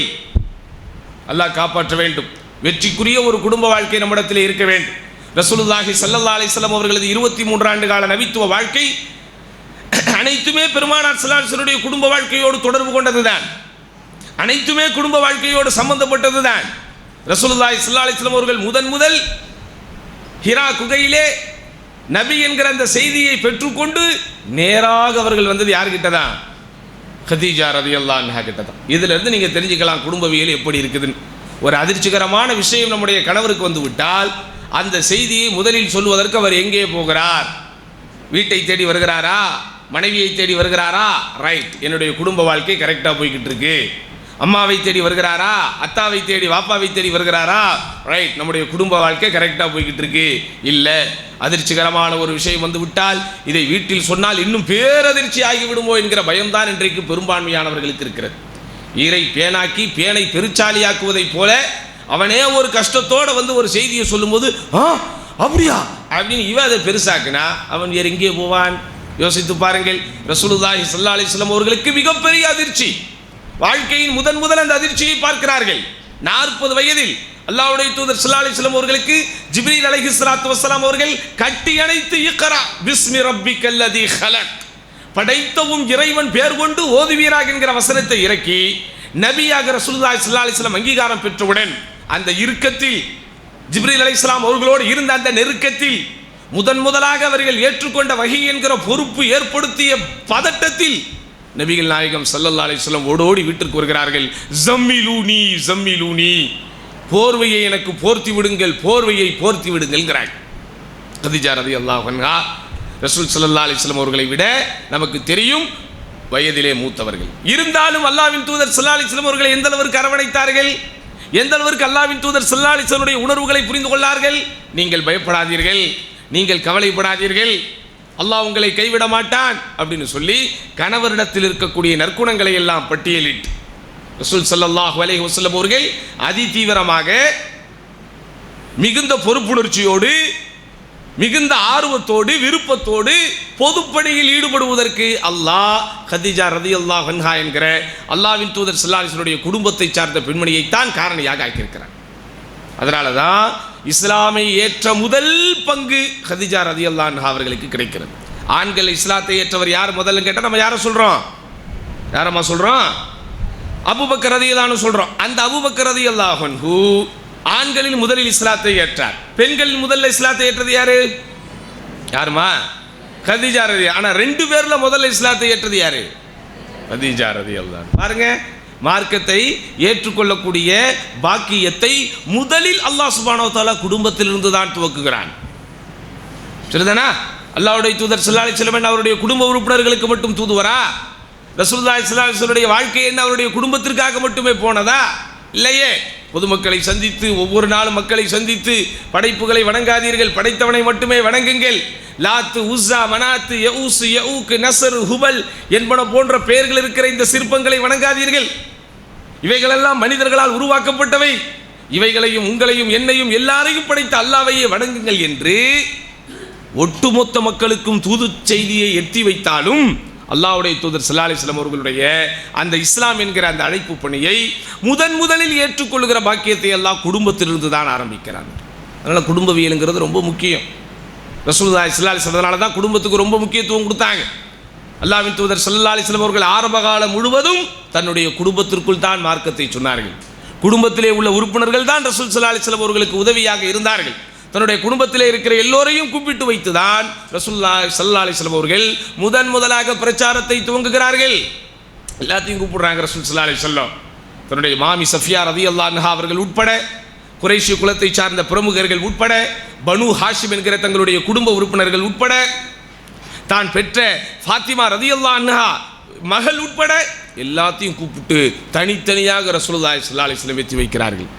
அல்லாஹ் காப்பாற்ற வேண்டும். வெற்றிக்குரிய ஒரு குடும்ப வாழ்க்கை நம்மிடத்தில் இருக்க வேண்டும். ரசூலுல்லாஹி ஸல்லல்லாஹு அலைஹி வஸல்லம் அவர்களது 23 ஆண்டு கால நபித்துவ வாழ்க்கை அனைத்துமே பெருமானார் ஸல்லல்லாஹு அலைஹி வஸல்லம் குடும்ப வாழ்க்கையோடு தொடர்பு கொண்டதுதான். அனைத்துமே குடும்ப வாழ்க்கையோடு சம்பந்தப்பட்டதுதான். ரசூலுல்லாஹி ஸல்லல்லாஹு அலைஹி வஸல்லம் அவர்கள் முதல் ஹிரா குகையிலே நபி என்கிற அந்த செய்தியை பெற்றுக்கொண்டு நேராக அவர்கள் வந்தது யார்கிட்ட தான்? கதீஜா ரலியல்லாஹு அன்ஹா கிட்ட தான். இதுல இருந்து நீங்க தெரிஞ்சுக்கலாம் குடும்பவியல் எப்படி இருக்குதுன்னு. ஒரு அதிர்ச்சிகரமான விஷயம் நம்முடைய கணவருக்கு வந்து விட்டால் அந்த செய்தியை முதலில் சொல்வதற்கு அவர் எங்கே போகிறார்? வீட்டை தேடி வருகிறாரா, மனைவியை தேடி வருகிறாரா? ரைட், என்னுடைய குடும்ப வாழ்க்கை கரெக்டாக போய்கிட்டு இருக்கு. அம்மாவை தேடி வருகிறாரா, அத்தாவை தேடி வாப்பாவை தேடி வருகிறாரா? ரைட், நம்முடைய குடும்ப வாழ்க்கை கரெக்டாக போய்கிட்டு இருக்கு. இல்லை, அதிர்ச்சிகரமான ஒரு விஷயம் வந்து விட்டால் இதை வீட்டில் சொன்னால் இன்னும் பேரதிர்ச்சி ஆகிவிடுமோ என்கிற பயம்தான் இன்றைக்கு பெரும்பான்மையானவர்களுக்கு இருக்கிறது. ஈரை பேனாக்கி பேனை பெருச்சாலியாக்குவதைப் போல அவனே ஒரு கஷ்டத்தோடு வந்து ஒரு செய்தியை சொல்லும்போது அப்படியா அப்படின்னு இவன் அதை பெருசாக்குனா அவன் வேறு எங்கே போவான்? யோசித்து பாருங்கள். ரசூலுல்லாஹி ஸல்லல்லாஹு அலைஹி வஸல்லம் அவர்களுக்கு மிகப்பெரிய அதிர்ச்சி, வாழ்க்கையின் முதல் அந்த அதிர்ச்சியை பார்க்கிறார்கள். 40 வயதில் அல்லாஹ்வுடைய தூதர் ஸல்லல்லாஹு அலைஹி வஸல்லம் அவர்களுக்கு ஜிப்ரீல் அலைஹிஸ்ஸலாத்து வஸ்ஸலாம் அவர்கள் கட்டி அணைத்து இக்ரா பிஸ்மி ரப்பிக்கல்லதி ஹலக், படைத்தவும் இறைவன் பேர் கொண்டு ஓதுவீராக என்கிற வசனத்தை இறக்கி நபியாக ரசூலுல்லாஹி ஸல்லல்லாஹு அலைஹி வஸல்லம் அங்கீகாரம் பெற்றவுடன் அந்த இறுக்கத்தில், ஜிப்ரீல் அலைஹிஸ்ஸலாம் அவர்களோடு இருந்த அந்த நெருக்கத்தில், முதலாக அவர்கள் ஏற்றுக்கொண்ட வஹி என்கிற பொறுப்பு ஏற்படுத்திய பதட்டத்தில் நபிகள் நாயகம் ஸல்லல்லாஹு அலைஹி வஸல்லம் ஓடோடி வீட்டிற்கு வருகிறார்கள். ஜம்மிலூனி ஜம்மிலூனி, போர்வையை எனக்கு போர்த்தி விடுங்கள், போர்வையை போர்த்தி விடுங்கள்ங்கிறாங்க. கதீஜா ரலியல்லாஹு அன்ஹா ரசூல் ஸல்லல்லாஹு அலைஹி வஸல்லம் அவர்களை விட நமக்கு தெரியும் வயதிலே மூத்தவர்கள். இருந்தாலும் அல்லாஹ்வின் தூதர் ஸல்லல்லாஹு அலைஹி வஸல்லம் அவர்களை எந்த அளவிற்கு அரவணைத்தார்கள், எந்த அளவிற்கு அல்லாஹ்வின் தூதர் ஸல்லல்லாஹு அலைஹி வஸல்லம் உணர்வுகளை புரிந்து கொள்ளார்கள். நீங்கள் பயப்படாதீர்கள், நீங்கள் கவலைப்படாதீர்கள், அல்லாஹ் உங்களை கைவிட மாட்டான் அப்படின்னு சொல்லி கணவரிடத்தில் இருக்கக்கூடிய நற்குணங்களை எல்லாம் பட்டியலிட்டு ரசூல் ஸல்லல்லாஹு அலைஹி வஸல்லம் அவர்கள் அதி தீவிரமாக மிகுந்த பொறுப்புணர்ச்சியோடு, மிகுந்த ஆர்வத்தோடு, விருப்பத்தோடு பொதுப்பணியில் ஈடுபடுவதற்கு அல்லாஹ் கதீஜா ரலியல்லாஹு அன்ஹா என்கிற அல்லாஹ்வின் தூதர் ஸல்லல்லாஹு அலைஹி வஸல்லம் குடும்பத்தை சார்ந்த பெண்மணியைத்தான் காரணியாக ஆக்கியிருக்கிறார். அதனால தான் இஸ்லாமை ஏற்ற முதல் பங்கு கதீஜா ரலியல்லாஹு அன்ஹா அவர்களுக்கு கிடைக்கிறது. ஆண்கள் இஸ்லாத்தை ஏற்றவர் யார் முதல்ல கேட்டால் நம்ம யாரை சொல்கிறோம்? யாரம்மா சொல்கிறோம்? அபூபக்கர் ரலியல்லாஹு அன்ஹு சொல்கிறோம். அந்த அபூபக்கர் ரலியல்லாஹு அன்ஹு ஆண்களில் முதலில் இஸ்லாத்தை ஏற்றார். பெண்களில் முதல்ல இஸ்லாத்தை ஏற்றது யாரு? யாருமா? கதீஜா ரலியல்லாஹு. ஆனால் 2 பேர்ல முதல்ல இஸ்லாத்தை ஏற்றது யாரு? கதீஜா ரலியல்லாஹு. பாருங்க, மார்க்கத்தை ஏற்றுக்கொள்ளக்கூடிய பாக்கியத்தை முதலில் அல்லாஹ் சுப்ஹானஹு வ தஆலா குடும்பத்திலிருந்து தான் துவக்குகிறான். சரிதானா? அல்லாஹ்வுடைய தூதர் ஸல்லல்லாஹு அலைஹி வஸல்லம் அவருடைய குடும்ப உறுப்பினர்களுக்கு மட்டும் தூதுவரா? ரசூலுல்லாஹி ஸல்லல்லாஹு அலைஹி வஸல்லம் வாழ்க்கை என்ன அவருடைய குடும்பத்திற்காக மட்டுமே போனதா? இல்லையே. பொதுமக்களை சந்தித்து, ஒவ்வொரு நாளும் மக்களை சந்தித்து, படைப்புகளை வணங்காதீர்கள், படைத்தவனை மட்டுமே வணங்குங்கள், லாத்து உஸ்ஸா மனாத்து யஊஸ் யஊக் நஸ்ர் ஹுபல் என்பன போன்ற பெயர்கள் இருக்கிற இந்த சிற்பங்களை வணங்காதீர்கள், இவைகளெல்லாம் மனிதர்களால் உருவாக்கப்பட்டவை, இவைகளையும் உங்களையும் என்னையும் எல்லாரையும் படைத்த அல்லாஹ்வையே வணங்குங்கள் என்று ஒட்டுமொத்த மக்களுக்கும் தூது செய்தியை எட்டி வைத்தாலும் அல்லாஹ்வுடைய தூதர் ஸல்லல்லாஹு அலைஹி வஸல்லம் அவர்களுடைய அந்த இஸ்லாம் என்கிற அந்த அழைப்பு பணியை முதலில் ஏற்றுக்கொள்கிற பாக்கியத்தை எல்லாம் குடும்பத்திலிருந்து தான் ஆரம்பிக்கிறாங்க. அதனால் குடும்பவியலுங்கிறது ரொம்ப முக்கியம். ரசூலுல்லாஹி ஸல்லல்லாஹு அலைஹி வஸல்லம் தான் குடும்பத்துக்கு ரொம்ப முக்கியத்துவம் கொடுத்தாங்க. அல்லாஹ்வின் தூதர் ஸல்லல்லாஹு அலைஹி வஸல்லம் அவர்கள் ஆரம்ப காலம் முழுவதும் தன்னுடைய குடும்பத்திற்குள் தான் மார்க்கத்தை சொன்னார்கள். குடும்பத்திலே உள்ள உறுப்பினர்கள் தான் ரசூல் ஸல்லல்லாஹு அலைஹி வஸல்லம் அவர்களுக்கு உதவியாக இருந்தார்கள். தன்னுடைய குடும்பத்திலே இருக்கிற எல்லோரையும் கூப்பிட்டு வைத்துதான் ரசூலுல்லாஹி ஸல்லல்லாஹு அலைஹி வஸல்லம் அவர்கள் முதலாக பிரச்சாரத்தை துவங்குகிறார்கள். எல்லாத்தையும் கூப்பிடுறாங்க ரசூல் ஸல்லல்லாஹு அலைஹி வஸல்லம். தன்னுடைய மாமி சஃபியா ரலியல்லாஹு அன்ஹா அவர்கள் உட்பட, குறைஷி குலத்தை சார்ந்த பிரமுகர்கள் உட்பட, பனு ஹாஷிம் என்கிற தங்களுடைய குடும்ப உறுப்பினர்கள் உட்பட, தான் பெற்ற ஃபாத்திமா ரலியல்லாஹு அன்ஹா மகள் உட்பட எல்லாத்தையும் கூப்பிட்டு தனித்தனியாக ரசூலுல்லாஹி ஸல்லல்லாஹு அலைஹி வஸல்லம் வெற்றி வைக்கிறார்கள்.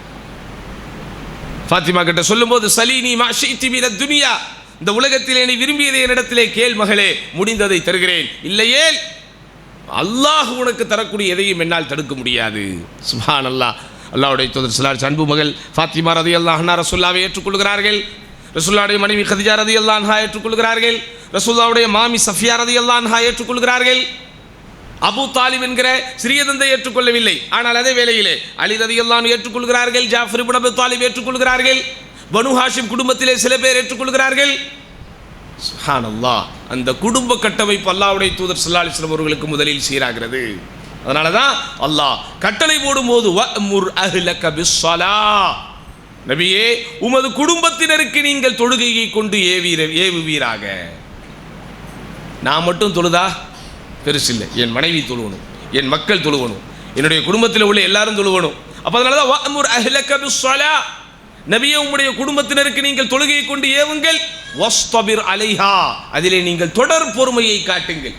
ஃபாத்திமா கிட்ட சொல்லும்போது, சலீனி மா ஷி'தி மினத் துன்யா, இந்த உலகத்திலே நீ விரும்பியதை என்னிடத்திலே கேள் மகளே, முடிந்ததை தருகிறேன், இல்லையே அல்லாஹ் உனக்கு தரக்கூடிய எதையும் என்னால் தடுக்க முடியாது. சுப்ஹானல்லாஹ். அல்லாஹ்வுடைய தூதர் ஸல்லல்லாஹு அலைஹி வஸல்லம் அன்பு மகள் ஃபாத்திமா ரலியல்லாஹு அன்ஹா ரசூலுல்லாஹ்வை ஏற்றுக்கொள்கிறார்கள். ரசூலுல்லாஹ்வுடைய மனைவி கதீஜா ரலியல்லாஹு அன்ஹா ஏற்றுக்கொள்கிறார்கள். ரசூலுல்லாஹ்வுடைய மாமி சஃபியா ரலியல்லாஹு அன்ஹா ஏற்றுக்கொள்கிறார்கள். அபூ தாலிப் என்கிற சிறிய தந்தை ஏற்றுக்கொள்ளவில்லை. ஆனால் அதே வேளையிலே அலி ரலியல்லாஹு அன்ஹு ஏற்றுக்கொள்கிறார்கள். ஜாஃபர் இப்னு அபூ தாலிப் ஏற்றுக்கொள்கிறார்கள். பனு ஹாஷிம் குடும்பத்திலே சில பேர் ஏற்றுக்கொள்கிறார்கள். சுப்ஹானல்லாஹ். அந்த குடும்ப கட்டமைப்பு அல்லாஹ்வுடைய தூதர் ஸல்லல்லாஹு அலைஹி வஸல்லம் அவர்களுக்கு முதலில் சீராகிறது. அதனால தான் அல்லாஹ் கட்டளை போடும்போது வஅமுர் அஹ்லக பிஸ்ஸலாஹ், நபியே உமது குடும்பத்தினருக்கு நீங்கள் தொழுகையை கொண்டு ஏவுவீராக. நான் மட்டும் தொழுதா பெருசில்லை, என் மனைவி தொழுவணும், என் மக்கள் தொழுவணும், என்னுடைய குடும்பத்தில் உள்ள எல்லாரும் தொழுவணும். அப்போ அதனால தான் வஅமுர் அஹ்லக பிஸ்ஸலாஹ், நபியே உம்முடைய குடும்பத்தினருக்கு நீங்கள் தொழுகையை கொண்டு ஏவுங்கள். வஸ்தபிர் அலைஹா, அதிலே நீங்கள் தொடர் பொறுமையை காட்டுங்கள்.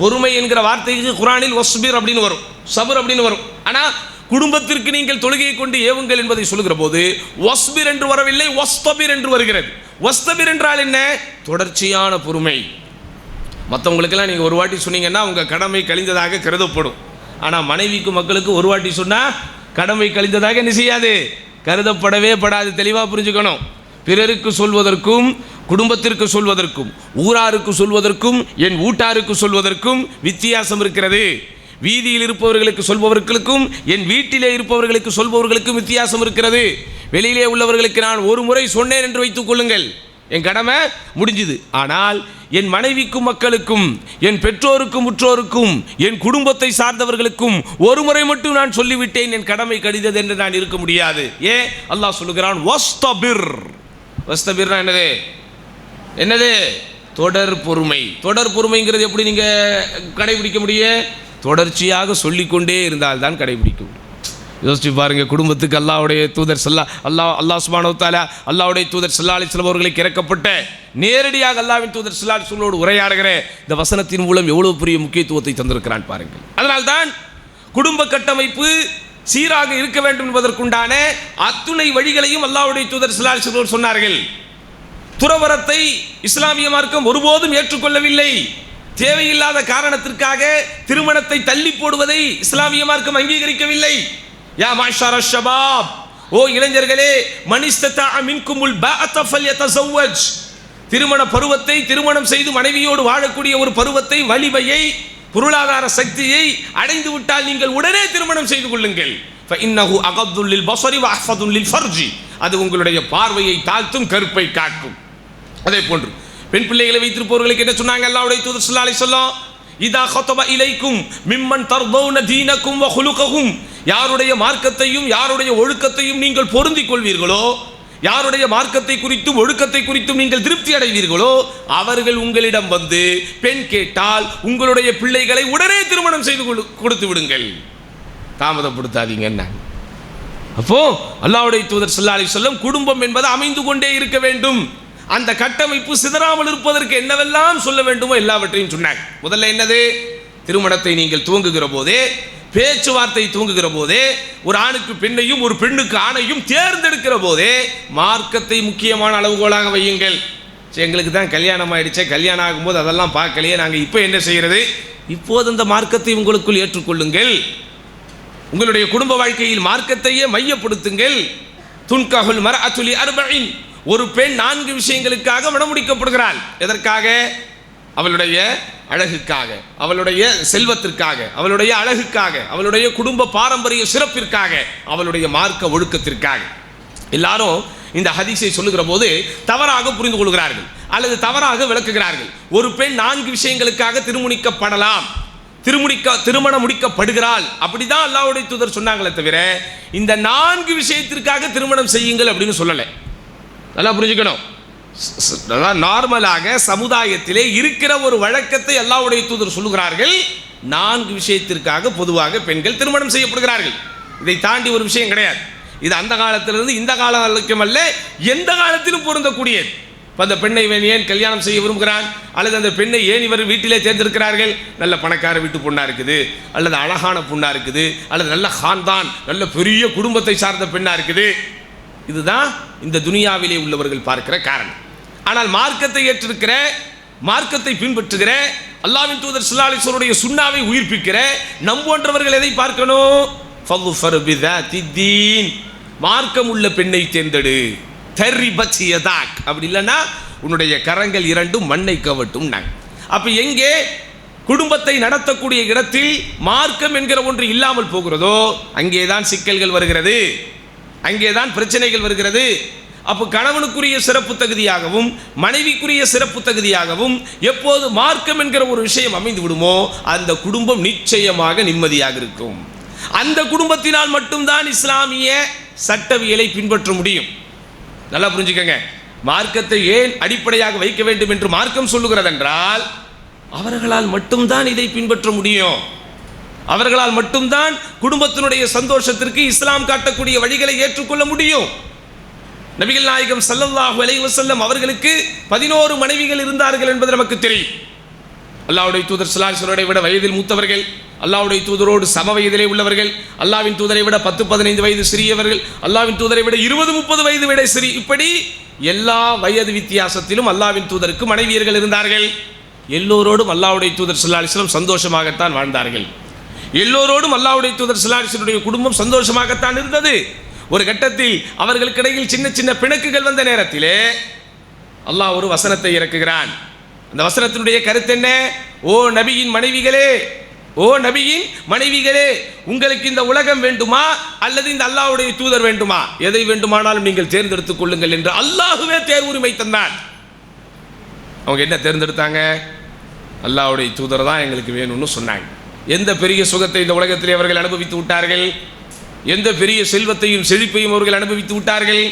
பொறுமை என்கிற வார்த்தைக்கு குர்ஆனில் வஸ்பிர் அப்படின்னு வரும், சபர் அப்படின்னு வரும். ஆனால் குடும்பத்திற்கு நீங்கள் தொழுகையை கொண்டு ஏவுங்கள் என்பதை சொல்லுகிற போது வஸ்பிர் என்று வரவில்லை, வஸ்தபிர் என்று வருகிறது. வஸ்தபிர் என்றால் என்ன? தொடர்ச்சியான பொறுமை. மற்றவங்களுக்கெல்லாம் நீங்கள் ஒரு வாட்டி சொன்னீங்கன்னா உங்கள் கடமை கழிந்ததாக கருதப்படும். ஆனால் மனைவிக்கு மக்களுக்கு ஒரு வாட்டி சொன்னால் கடமை கழிந்ததாக என்ன செய்யாது, கருதப்படவே படாது. தெளிவாக புரிஞ்சுக்கணும். பிறருக்கு சொல்வதற்கும் குடும்பத்திற்கு சொல்வதற்கும் ஊராருக்கு சொல்வதற்கும் என் வீட்டாருக்கு சொல்வதற்கும் வித்தியாசம் இருக்கிறது. வீதியில் இருப்பவர்களுக்கு சொல்பவர்களுக்கும் என் வீட்டிலே இருப்பவர்களுக்கு சொல்பவர்களுக்கும் வித்தியாசம் இருக்கிறது. வெளியிலே உள்ளவர்களுக்கு நான் ஒரு முறை சொன்னேன் என்று வைத்துக் கொள்ளுங்கள், என் கடமை முடிஞ்சுது. ஆனால் என் மனைவிக்கும் மக்களுக்கும் என் பெற்றோருக்கும் உற்றோருக்கும் என் குடும்பத்தை சார்ந்தவர்களுக்கும் ஒரு முறை மட்டும் நான் சொல்லிவிட்டேன், என் கடமை கடிதது என்று நான் இருக்க முடியாது. ஏன்? அல்லாஹ் சொல்லுகிறான் வஸ்தபிர். வஸ்தபிர்னா என்னது? என்னது? தொடர் பொறுமை. தொடர் பொறுமைங்கிறது எப்படி நீங்கள் கடைபிடிக்க முடியும்? தொடர்ச்சியாக சொல்லிக்கொண்டே இருந்தால் தான் கடைபிடிக்க முடியும். யோசிச்சு பாருங்க, குடும்பத்துக்கு அல்லாஹ்வுடைய தூதர் அல்லாஹ் சுப்ஹானஹு வ தஆலா அல்லாஹ்வுடைய தூதர் ஸல்லல்லாஹு அலைஹி வஸல்லம் அவர்களுக்கு இறக்கப்பட்ட நேரடியாக அல்லாஹ்வின் தூதர் ஸல்லல்லாஹு அலைஹி வஸல்லம் உரையாடுகிற இந்த வசனத்தின் மூலம் எவ்வளவு பெரிய முக்கியத்துவத்தை தந்திருக்கிறான் பாருங்கள். அதனால்தான் குடும்ப கட்டமைப்பு சீராக இருக்க வேண்டும் என்பதற்குண்டான அத்துணை வழிகளையும் அல்லாஹ்வுடைய தூதர் ஸல்லல்லாஹு அலைஹி வஸல்லம் சொன்னார்கள். துறவரத்தை இஸ்லாமிய மார்க்கம் ஒருபோதும் ஏற்றுக்கொள்ளவில்லை. தேவையில்லாத காரணத்திற்காக திருமணத்தை தள்ளி போடுவதை இஸ்லாமிய மார்க்கம் அங்கீகரிக்கவில்லை. யா மாஷர ஷபாப், ஓ இளைஞர்களே, மனிஸ்ததா மின்குமுல் பாஅத ஃபல்யதஸவ்வஜ், திருமண பருவத்தை, திருமணம் செய்து மனைவியோடு வாழக்கூடிய ஒரு பருவத்தை, வலிமையை, பொருளாதார சக்தியை அடைந்து விட்டால் நீங்கள் உடனே திருமணம் செய்து கொள்ளுங்கள். ஃபஇன்னஹு அகதுல் லில் பஸரி வ அஹ்ஃபதுல் லில் ஃபர்ஜி, அது உங்களுடைய பார்வையை தாழ்த்தும், கருப்பை காக்கும். அதே போன்று பெண் பிள்ளைகளை வைத்திருப்பவர்களுக்கு என்ன சொன்னாங்க அல்லாஹ்வுடைய தூதர் ஸல்லல்லாஹு அலைஹி வஸல்லம்? இதா கதப இலைக்கும் மிம்மன் தர்தௌன தீனக்கும் வ குலுகஹும், யாருடைய மார்க்கத்தையும் யாருடைய ஒழுக்கத்தையும் நீங்கள் பொருந்திக் கொள்வீர்களோ, யாருடைய மார்க்கத்தை குறித்தும் ஒழுக்கத்தை குறித்தும் நீங்கள் திருப்தி அடைவீர்களோ, அவர்கள் உங்களிடம் வந்து பெண் கேட்டால் உங்களுடைய பிள்ளைகளை உடனே திருமணம் செய்து கொடுத்து விடுங்கள், தாமதப்படுத்தாதீங்க. அப்போ அல்லாஹ்வுடைய தூதர் ஸல்லல்லாஹு அலைஹி வஸல்லம் குடும்பம் என்பது அமைந்து கொண்டே இருக்க வேண்டும். அந்த கட்டமைப்பு சிதறாமல் இருப்பதற்கு என்னவெல்லாம் சொல்ல வேண்டுமோ எல்லாவற்றையும் சொன்னாங்க. முதல்ல என்னது? திருமணத்தை நீங்கள் துவங்குகிற போதே, பேச்சுவார்த்தை துவங்குகிற போதே, ஒரு ஆணுக்கு பெண்ணையும் ஒரு பெண்ணுக்கு ஆணையும் தேர்ந்தெடுக்கிற போதே மார்க்கத்தை முக்கியமான அளவுகோலாக வையுங்கள். எங்களுக்கு தான் கல்யாணம் ஆயிடுச்சே, கல்யாணம் ஆகும்போது அதெல்லாம் பார்க்கலையே, நாங்கள் இப்போ என்ன செய்கிறது? இப்போது அந்த மார்க்கத்தை உங்களுக்குள் ஏற்றுக்கொள்ளுங்கள். உங்களுடைய குடும்ப வாழ்க்கையில் மார்க்கத்தையே மையப்படுத்துங்கள். துன்கஹுல் மர்அத்து லி அர்பஇன், ஒரு பெண் 4 விஷயங்களுக்காக மணமுடிக்கப்படுகிறாள். எதற்காக? அவளுடைய அழகுக்காக, அவளுடைய செல்வத்திற்காக, அவளுடைய அழகுக்காக, அவளுடைய குடும்ப பாரம்பரிய சிறப்பிற்காக, அவளுடைய மார்க்க ஒழுக்கத்திற்காக. எல்லாரும் இந்த ஹதீஸை சொல்லுகிற போது தவறாக புரிந்து கொள்கிறார்கள் அல்லது தவறாக விளக்குகிறார்கள். ஒரு பெண் 4 விஷயங்களுக்காக திருமணிக்கப்படலாம், திருமணம் முடிக்கப்படுகிறாள், அப்படிதான் அல்லாஹ்வுடைய தூதர் சொன்னாங்களே தவிர இந்த 4 விஷயத்திற்காக திருமணம் செய்யுங்கள் அப்படின்னு சொல்லலை. நல்லா புரிஞ்சுக்கணும். நார்மலாக சமுதாயத்திலே இருக்கிற ஒரு வழக்கத்தை அல்லாஹ்வுடைய தூதர் சொல்லுகிறார்கள். 4 விஷயத்திற்காக பொதுவாக பெண்கள் திருமணம் செய்யப்படுகிறார்கள். இதை தாண்டி ஒரு விஷயம் கிடையாது. இது அந்த காலத்திலிருந்து இந்த காலம் வரைக்கும் அல்ல, எந்த காலத்திலும் பொருந்தக்கூடியது. இப்போ அந்த பெண்ணை ஏன் கல்யாணம் செய்ய விரும்புகிறான், அல்லது அந்த பெண்ணை ஏன் இவர் வீட்டிலே தேர்ந்தெடுக்கிறார்கள்? நல்ல பணக்கார வீட்டு பொண்ணாக இருக்குது, அல்லது அழகான பொண்ணாக இருக்குது, அல்லது நல்ல ஹான்தான் நல்ல பெரிய குடும்பத்தை சார்ந்த பெண்ணாக இருக்குது. இதுதான் இந்த துனியாவிலே உள்ளவர்கள் பார்க்கிற காரணம். ஆனால் மார்க்கத்தை ஏற்றிருக்கிற, மார்க்கத்தை பின்பற்றுகிற, அல்லாஹ்வின் தூதர் ஸல்லல்லாஹு அலைஹி வஸல்லம் உடைய சுன்னாவை உயிர்ப்பிக்கிற நம்போன்றவர்கள் எதை பார்க்கணும்? ஃபதுஃபர் பிதாத்தித்தீன், மார்க்கம் உள்ள பெண்ணை தேர்ந்தெடு. தர்ரிபத் யதாக், அப்படி இல்லைன்னா உன்னுடைய கரங்கள் இரண்டும் மண்ணை கவட்டும். அப்போ எங்கே குடும்பத்தை நடத்தக்கூடிய இடத்தில் மார்க்கம் என்கிற ஒன்று இல்லாமல் போகிறதோ அங்கேதான் சிக்கல்கள் வருகிறது, அங்கேதான் பிரச்சனைகள் வருகிறது. அப்போ கணவனுக்குரிய சிறப்பு தகுதியாகவும் மனைவிக்குரிய சிறப்பு தகுதியாகவும் எப்போது மார்க்கம் என்கிற ஒரு விஷயம் அமைந்து விடுமோ அந்த குடும்பம் நிச்சயமாக நிம்மதியாக இருக்கும். அந்த குடும்பத்தினால் மட்டும்தான் இஸ்லாமிய சட்டவியலை பின்பற்ற முடியும். நல்லா புரிஞ்சுக்கங்க. மார்க்கத்தை ஏன் அடிப்படையாக வைக்க வேண்டும் என்று மார்க்கம் சொல்லுகிறது என்றால் அவர்களால் மட்டும்தான் இதை பின்பற்ற முடியும். அவர்களால் மட்டும்தான் குடும்பத்தினுடைய சந்தோஷத்திற்கு இஸ்லாம் காட்டக்கூடிய வழிகளை ஏற்றுக்கொள்ள முடியும். நபிகள் நாயகம் ஸல்லல்லாஹு அலைஹி வஸல்லம் அவர்களுக்கு 11 மனைவிகள் இருந்தார்கள் என்பது நமக்கு தெரியும். அல்லாஹ்வுடைய தூதர் ஸல்லல்லாஹு அலைஹி வஸல்லம் விட வயதில் மூத்தவர்கள், அல்லாஹ்வுடைய தூதரோடு சம வயதிலே உள்ளவர்கள், அல்லாஹ்வின் தூதரை விட 10-15 வயது சிறியவர்கள், அல்லாஹ்வின் தூதரை விட 20-30 வயது விட சிறி, இப்படி எல்லா வயது வித்தியாசத்திலும் அல்லாஹ்வின் தூதருக்கு மனைவியர்கள் இருந்தார்கள். எல்லோரோடும் அல்லாஹ்வுடைய தூதர் ஸல்லல்லாஹு அலைஹி வஸல்லம் சந்தோஷமாகத்தான் வாழ்ந்தார்கள். எல்லோரோடும் அல்லாஹ்வுடைய தூதர் ஸல்லல்லாஹு அலைஹி வஸல்லம் குடும்பம் சந்தோஷமாகத்தான் இருந்தது. ஒரு கட்டத்தில் அவர்களுக்கிடையில் சின்ன சின்ன பிணக்குகள் வந்த நேரத்திலே அல்லாஹ் ஒரு வசனத்தை இறக்குகிறான். அந்த வசனத்தினுடைய கருத்து என்ன? ஓ நபியின் மனைவிகளே, ஓ நபியின் மனைவிகளே, உங்களுக்கு இந்த உலகம் வேண்டுமா அல்லது இந்த அல்லாஹ்வுடைய தூதர் வேண்டுமா? எதை வேண்டுமானாலும் நீங்கள் தேர்ந்தெடுத்துக் கொள்ளுங்கள் என்று அல்லாஹ்வே தேர்வுரிமை தந்தான். அவங்க என்ன தேர்ந்தெடுத்தாங்க? அல்லாஹ்வுடைய தூதர் தான் எங்களுக்கு வேணும்னு சொன்னாங்க. எந்த பெரிய சுகத்தை இந்த உலகத்திலே அவர்கள் அனுபவித்து விட்டார்கள், எந்த பெரிய செல்வத்தையும் செழிப்பையும் அவர்கள் அனுபவித்து விட்டார்கள்.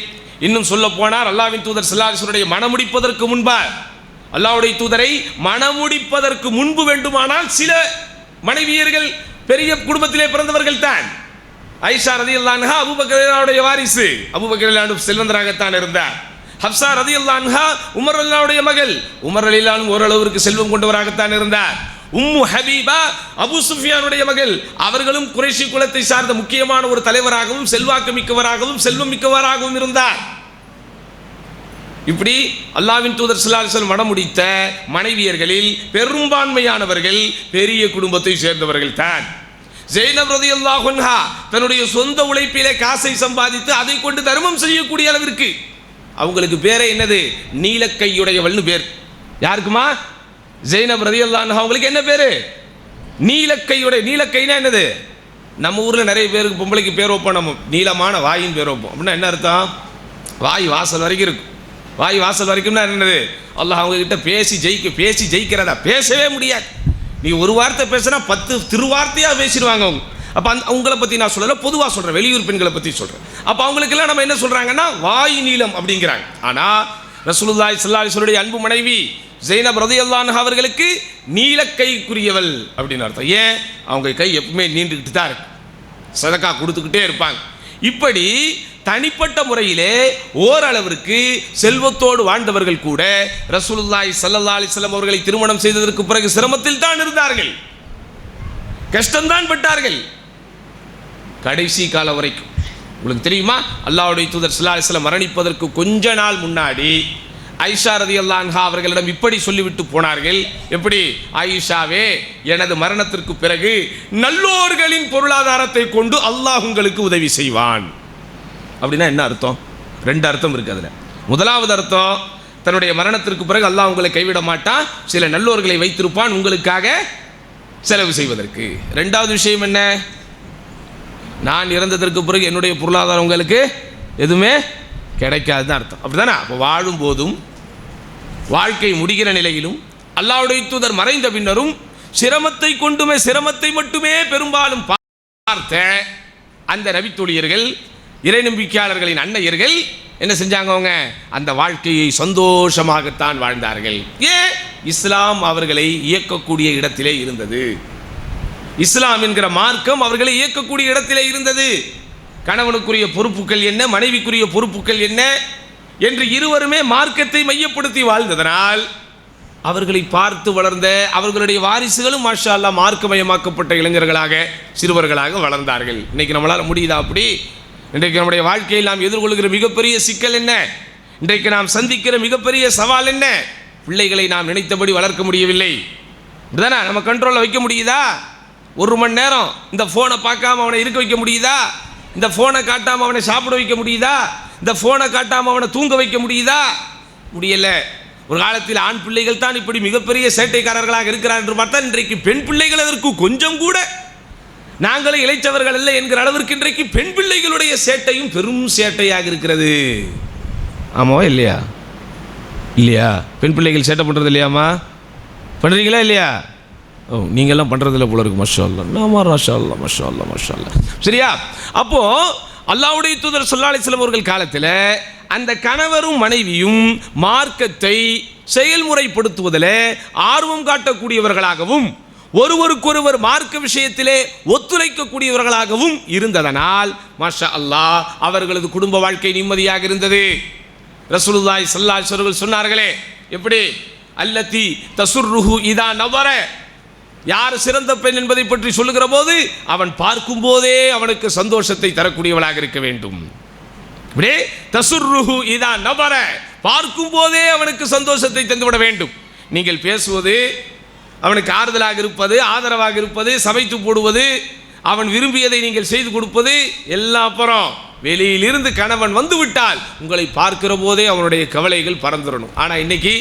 இன்னும் சொல்ல போனார், அல்லாஹ்வின் தூதர் ஸல்லல்லாஹு அலைஹி வஸல்லம் மணமுடிப்பதற்கு முன்பா, அல்லாஹ்வுடைய தூதரை மணமுடிப்பதற்கு முன்பு வேண்டுமானால் சில மனைவியர்கள் பெரிய குடும்பத்திலே பிறந்தவர்கள் தான். ஆயிஷா ரலியல்லாஹு அன்ஹா அபூபக்கருடைய வாரிசு, அபூபக்கர் ரலியல்லாஹு அன்ஹு செல்வந்தராகத்தான் இருந்தார். ஹப்ஸா ரலியல்லாஹு அன்ஹா உமர் ரலியல்லாஹுடைய மகள், உமர் ரலியல்லாஹு அன்ஹு ஓரளவிற்கு செல்வம் கொண்டவராகத்தான் இருந்தார். உம்மு ஹபீபா அபூ சுஃபியானுடைய மகள், அவர்களும் குறைஷி குலத்தை சார்ந்த முக்கியமான ஒரு தலைவராகவும் செல்வாக்கு மிக்கவராகவும் செல்வம் மிக்கவராகவும் இருந்தார். இப்படி அல்லாஹ்வின் தூதர் ஸல்லல்லாஹு அலைஹி வஸல்லம் மணமுடித்த மனைவியர்களில் பெரும்பான்மையானவர்கள் பெரிய குடும்பத்தை சேர்ந்தவர்கள் தான். ஜெய்னப் ரலியல்லாஹு அன்ஹா தன்னுடைய சொந்த உழைப்பிலே காசை சம்பாதித்து அதை கொண்டு தர்மம் செய்யக்கூடிய அளவிற்கு அவங்களுக்கு பேரே என்னது? நீலக்கையுடையவள்னு பேர். யாருக்குமா? ஜெய்னப் ரலியல்லாஹு அன்ஹா அவங்களுக்கு என்ன பேரு? நீலக்கையுடைய. நீலக்கைனா என்னது? நம்ம ஊரில் நிறைய பேருக்கு பொம்பளைக்கு பேர் வைப்போம், நம்ம நீளமான வாயின் பேர் வைப்போம். அப்படின்னா என்ன அர்த்தம்? வாய் வாசல் வரைக்கும் இருக்கும். வாய் வாசல் வரைக்கும்னா என்னது? அல்லாஹ் அவங்க கிட்ட பேசி ஜெயிக்கிறதா? பேசவே முடியாது. நீ ஒரு வார்த்தை பேசுனா 10 திருவார்த்தையாக பேசிடுவாங்க அவங்க. அப்போ அவங்கள பற்றி நான் சொல்லலை, பொதுவாக சொல்கிறேன், வெளியூர் பெண்களை பற்றி சொல்கிறேன். அப்போ அவங்களுக்கெல்லாம் நம்ம என்ன சொல்கிறாங்கன்னா வாய் நீளம் அப்படிங்கிறாங்க. ஆனால் ரசூலுல்லாஹி ஸல்லல்லாஹு அலைஹி வஸல்லம் அன்பு மனைவி ஜெய்னப் ரலியல்லாஹு அன்ஹா அவர்களுக்கு நீலக்கைக்குரியவள் அப்படின்னு அர்த்தம். ஏன்? அவங்க கை எப்பவுமே நீண்டுக்கிட்டு தான் இருக்கு, சதக்கா கொடுத்துக்கிட்டே இருப்பாங்க. இப்படி தனிப்பட்ட முறையிலே ஓரளவிற்கு செல்வத்தோடு வாழ்ந்தவர்கள் கூட ரசூலுல்லாஹி ஸல்லல்லாஹு அலைஹி வஸல்லம் அவர்களை திருமணம் செய்ததற்கு பிறகு சிரமத்தில் தான் இருந்தார்கள், கஷ்டம்தான் பட்டார்கள் கடைசி காலம் வரைக்கும். உங்களுக்கு தெரியுமா, அல்லாஹ்வுடைய தூதர் ஸல்லல்லாஹு அலைஹி வஸல்லம் மரணிப்பதற்கு கொஞ்ச நாள் முன்னாடி ஆயிஷா ரலியல்லாஹு அன்ஹா அவர்களிடம் இப்படி சொல்லிவிட்டு போனார்கள். எப்படி? ஆயிஷாவே, எனது மரணத்திற்கு பிறகு நல்லோர்களின் பொருளாதாரத்தை கொண்டு அல்லாஹ் உங்களுக்கு உதவி செய்வான். அப்படின்னா என்ன அர்த்தம்? 2 அர்த்தம் இருக்கு அதில். முதலாவது அர்த்தம், தன்னுடைய மரணத்திற்கு பிறகு அல்லாஹ் உங்களை கைவிட மாட்டான், சில நல்லோர்களை வைத்திருப்பான் உங்களுக்காக செலவு செய்வதற்கு. 2வது விஷயம் என்ன? நான் இறந்ததற்கு பிறகு என்னுடைய பொருளாதாரம் உங்களுக்கு எதுவுமே கிடைக்காதுன்னு அர்த்தம். அப்படிதானே? அப்போ வாழும் போதும் வாழ்க்கை முடிகிற நிலையிலும் அல்லாஹ்வுடைய தூதர் மறைந்த பின்னரும் சிரமத்தை மட்டுமே பெரும்பாலும் பார்த்த அந்த நபித்தோழியர்கள், இறை நம்பிக்கையாளர்களின் அன்னையர்கள் என்ன செஞ்சாங்க? அவங்க அந்த வாழ்க்கையை சந்தோஷமாகத்தான் வாழ்ந்தார்கள். ஏன்? இஸ்லாம் அவர்களை இயக்கக்கூடிய இடத்திலே இருந்தது. இஸ்லாம் என்கிற மார்க்கம் அவர்களை இயக்கக்கூடிய இடத்திலே இருந்தது. கணவனுக்குரிய பொறுப்புகள் என்ன, மனைவிக்குரிய பொறுப்புகள் என்ன என்று இருவருமே மார்க்கத்தை மையப்படுத்தி வாழ்ந்ததனால் அவர்களை பார்த்து வளர்ந்த அவர்களுடைய வாரிசுகளும் மாஷா அல்லாஹ் மார்க்கமயமாக்கப்பட்ட இளைஞர்களாக சிறுவர்களாக வளர்ந்தார்கள். இன்னைக்கு நம்மளால் முடியுதா அப்படி? இன்றைக்கு நம்முடைய வாழ்க்கையில் நாம் எதிர்கொள்கிற மிகப்பெரிய சிக்கல் என்ன? இன்றைக்கு நாம் சந்திக்கிற மிகப்பெரிய சவால் என்ன? பிள்ளைகளை நாம் நினைத்தபடி வளர்க்க முடியவில்லை. இதுதானே நம்ம கண்ட்ரோலில் வைக்க முடியுதா? 1 மணி நேரம் இந்த ஃபோனை பார்க்காம அவனை இருக்க வைக்க முடியுதா? இந்த ஃபோனை காட்டாமல் அவனை சாப்பிட வைக்க முடியுதா? இந்த ஃபோனை காட்டாமல் அவனை தூங்க வைக்க முடியுதா? முடியல. ஒரு காலத்தில் ஆண் பிள்ளைகள் தான் இப்படி மிகப்பெரிய சேட்டைக்காரர்களாக இருக்கிறார் என்று பார்த்தால் இன்றைக்கு பெண் பிள்ளைகள் அதற்கு கொஞ்சம் கூட நாங்களே இளைச்சவர்கள் அல்ல என்கிற அளவிற்கு இன்றைக்கு பெண் பிள்ளைகளுடைய சேட்டையும் பெரும் சேட்டையாக இருக்கிறது. ஆமாவா இல்லையா? இல்லையா? பெண் பிள்ளைகள் சேட்டை பண்ணுறது இல்லையாம்மா? பண்ணுறீங்களா இல்லையா? ஓ, நீங்கள்லாம் பண்ணுறதில்ல போல இருக்கு. மஷா அல்லா, நாம மாஷா அல்லா, மஷா அல்லா, மஷா அல்லா. சரியா? அப்போ அல்லாஹ்வுடைய தூதர் ஸல்லல்லாஹு அலைஹி வஸல்லம் அவர்கள் காலத்தில் அந்த கணவரும் மனைவியும் மார்க்கத்தை செயல்முறைப்படுத்துவதில் ஆர்வம் காட்டக்கூடியவர்களாகவும் ஒருவருக்கொருவர் மார்க்க விஷயத்திலே ஒத்துழைக்கக்கூடியவர்களாகவும் இருந்ததனால் மாஷா அல்லாஹ் அவர்களது குடும்ப வாழ்க்கை நிம்மதியாக இருந்தது. ரசூலுல்லாஹி ஸல்லல்லாஹு அலைஹி வஸல்லம் சொன்னார்களே, எப்படி? அல்லதி தசுர்ருஹு இதா நவர, யார் சிறந்த பெண் என்பதை பற்றி சொல்லுகிற போது அவன் பார்க்கும் போதே அவனுக்கு சந்தோஷத்தை தரக்கூடியவளாக இருக்க வேண்டும். இப்படி தசுர்ருஹு இதா நவர, பார்க்கும் போதே அவனுக்கு சந்தோஷத்தை தந்துவிட வேண்டும். நீங்கள் பேசுவது, அவனுக்கு ஆறுதலாக இருப்பது, ஆதரவாக இருப்பது, சமைத்து போடுவது, அவன் விரும்பியதை நீங்கள் செய்து கொடுப்பது எல்லாம் அப்புறம். வெளியிலிருந்து கணவன் வந்து விட்டால் உங்களை பார்க்கிற போதே அவனுடைய கவலைகள் பறந்துடணும். ஆனால் இன்னைக்கு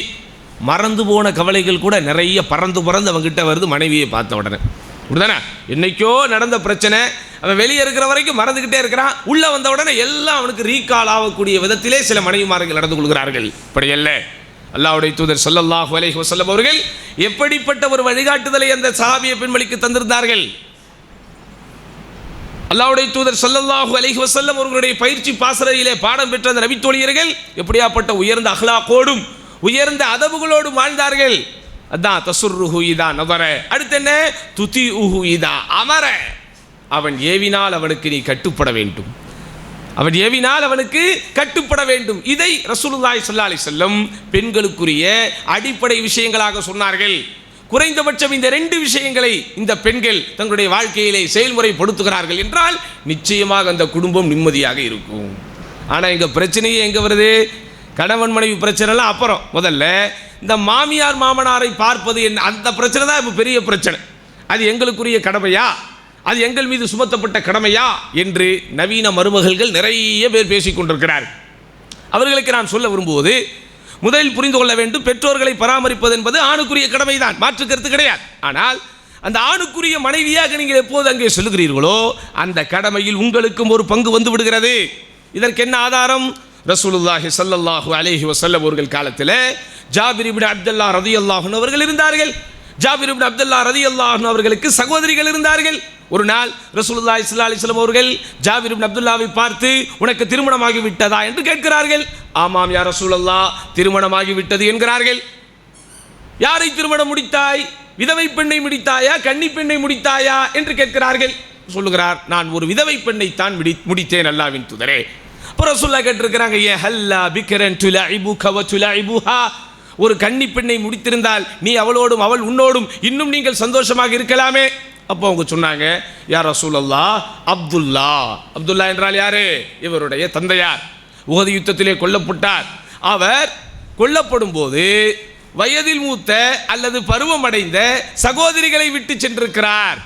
மறந்து போன கவலைகள் கூட நிறைய பறந்து அவங்ககிட்ட வருது மனைவியை பார்த்த உடனே. இப்படிதானே? என்னைக்கோ நடந்த பிரச்சனை அவன் வெளியே இருக்கிற வரைக்கும் மறந்துக்கிட்டே இருக்கிறான். உள்ளே வந்த உடனே எல்லாம் அவனுக்கு ரீகால் ஆகக்கூடிய விதத்திலே சில மனைவிமார்கள் நடந்து கொள்கிறார்கள். இப்படி அல்ல. அல்லாஹ்வுடைய தூதர் ஸல்லல்லாஹு அலைஹி வஸல்லம் அவர்கள் எப்படிப்பட்ட ஒரு வழிகாட்டுதலை அந்த சஹாபிய பெண்மணிக்கு தந்திருந்தார்கள்? அல்லாஹ்வுடைய தூதர் ஸல்லல்லாஹு அலைஹி வஸல்லம் அவர்களுடைய பயிற்சி பாசறையிலே பாடம் பெற்ற அந்த நபித்தோழியர்கள் எப்படியாப்பட்ட உயர்ந்த அஹ்லாக்கோடும் உயர்ந்த அதபுகளோடும் வாழ்ந்தார்கள். அதான் தசுர்ருஹு இதா நவர. அடுத்து என்ன? துதிஉஹு இதா அமர, அவன் ஏவினால் அவனுக்கு நீ கட்டுப்பட வேண்டும். அவன் ஏவினால் அவனுக்கு கட்டுப்பட வேண்டும். இதை ரசூலுல்லாஹி ஸல்லல்லாஹு அலைஹி வஸல்லம் பெண்களுக்குரிய அடிப்படை விஷயங்களாக சொன்னார்கள். குறைந்தபட்சம் இந்த 2 விஷயங்களை இந்த பெண்கள் தங்களுடைய வாழ்க்கையிலே செயல்முறைப்படுத்துகிறார்கள் என்றால் நிச்சயமாக அந்த குடும்பம் நிம்மதியாக இருக்கும். ஆனால் இங்கே பிரச்சனையே எங்கே வருது? கணவன் மனைவி பிரச்சனைலாம் அப்புறம். முதல்ல இந்த மாமியார் மாமனாரை பார்ப்பது என்ன, அந்த பிரச்சனை தான் இப்போ பெரிய பிரச்சனை. அது எங்களுக்குரிய கடமையா, அது எங்கள் மீது சுமத்தப்பட்ட கடமையா என்று நவீன மருமகள்கள் நிறைய பேர் பேசிக் கொண்டிருக்கிறார். அவர்களுக்கு நான் சொல்ல விரும்புவது, முதலில் புரிந்து கொள்ள வேண்டும், பெற்றோர்களை பராமரிப்பது என்பது ஆணுக்குரிய கடமை தான், மாற்று கருத்து கிடையாது. ஆனால் அந்த ஆணுக்குரிய மனைவியாக நீங்கள் எப்போது அங்கே சொல்லுகிறீர்களோ அந்த கடமையில் உங்களுக்கும் ஒரு பங்கு வந்து விடுகிறது. இதற்கு என்ன ஆதாரம்? ரசூலுல்லாஹி ஸல்லல்லாஹு அலைஹி வஸல்லம் அவர்கள் காலத்தில் ஜாபிர் இப்னு அப்துல்லாஹ் ரலியல்லாஹு அன்ஹு அவர்கள் இருந்தார்கள். ஜாபிர் இப்னு அப்துல்லாஹ் ரலியல்லாஹு அன்ஹு அவர்களுக்கு சகோதரிகள் இருந்தார்கள். ஒரு நாள் ரசூலுல்லாஹி ஸல்லல்லாஹு அலைஹி வஸல்லம் அவர்கள் ஜாபிர் இப்னு அப்துல்லாவை பார்த்து, உனக்கு திருமணமாகி விட்டதா என்று கேட்கிறார்கள். ஆமாம் யா ரசூலல்லாஹ், திருமணமாகி விட்டது என்கிறார்கள். யாரை திருமணம் முடித்தாய்? விதவை பெண்ணை முடித்தாயா, கன்னி பெண்ணை முடித்தாயா என்று கேட்கிறார்கள். சொல்லுகிறார், நான் ஒரு விதவை பெண்ணை தான் முடித்தேன் அல்லாஹ்வின் தூதரே. அப்போ ரசூலுல்லாஹ் கேட்டிருக்கிறாங்க, ஏ ஹல்லா பிக்ரன் துலஇபுக வ துலஇபுஹா, ஒரு கன்னி பெண்ணை முடித்திருந்தால் நீ அவளோடும் அவள் உன்னோடும் இன்னும் நீங்கள் சந்தோஷமாக இருக்கலாமே. அப்போ அவங்க சொன்னாங்க, யா ரசூலல்லாஹ், அப்துல்லா. அப்துல்லா என்றால் யாரு? இவருடைய தந்தையார். உஹது யுத்தத்திலே கொல்லப்பட்டார். அவர் கொல்லப்படும் போது வயதில் மூத்த அல்லது பருவமடைந்த சகோதரிகளை விட்டு சென்றிருக்கிறார்.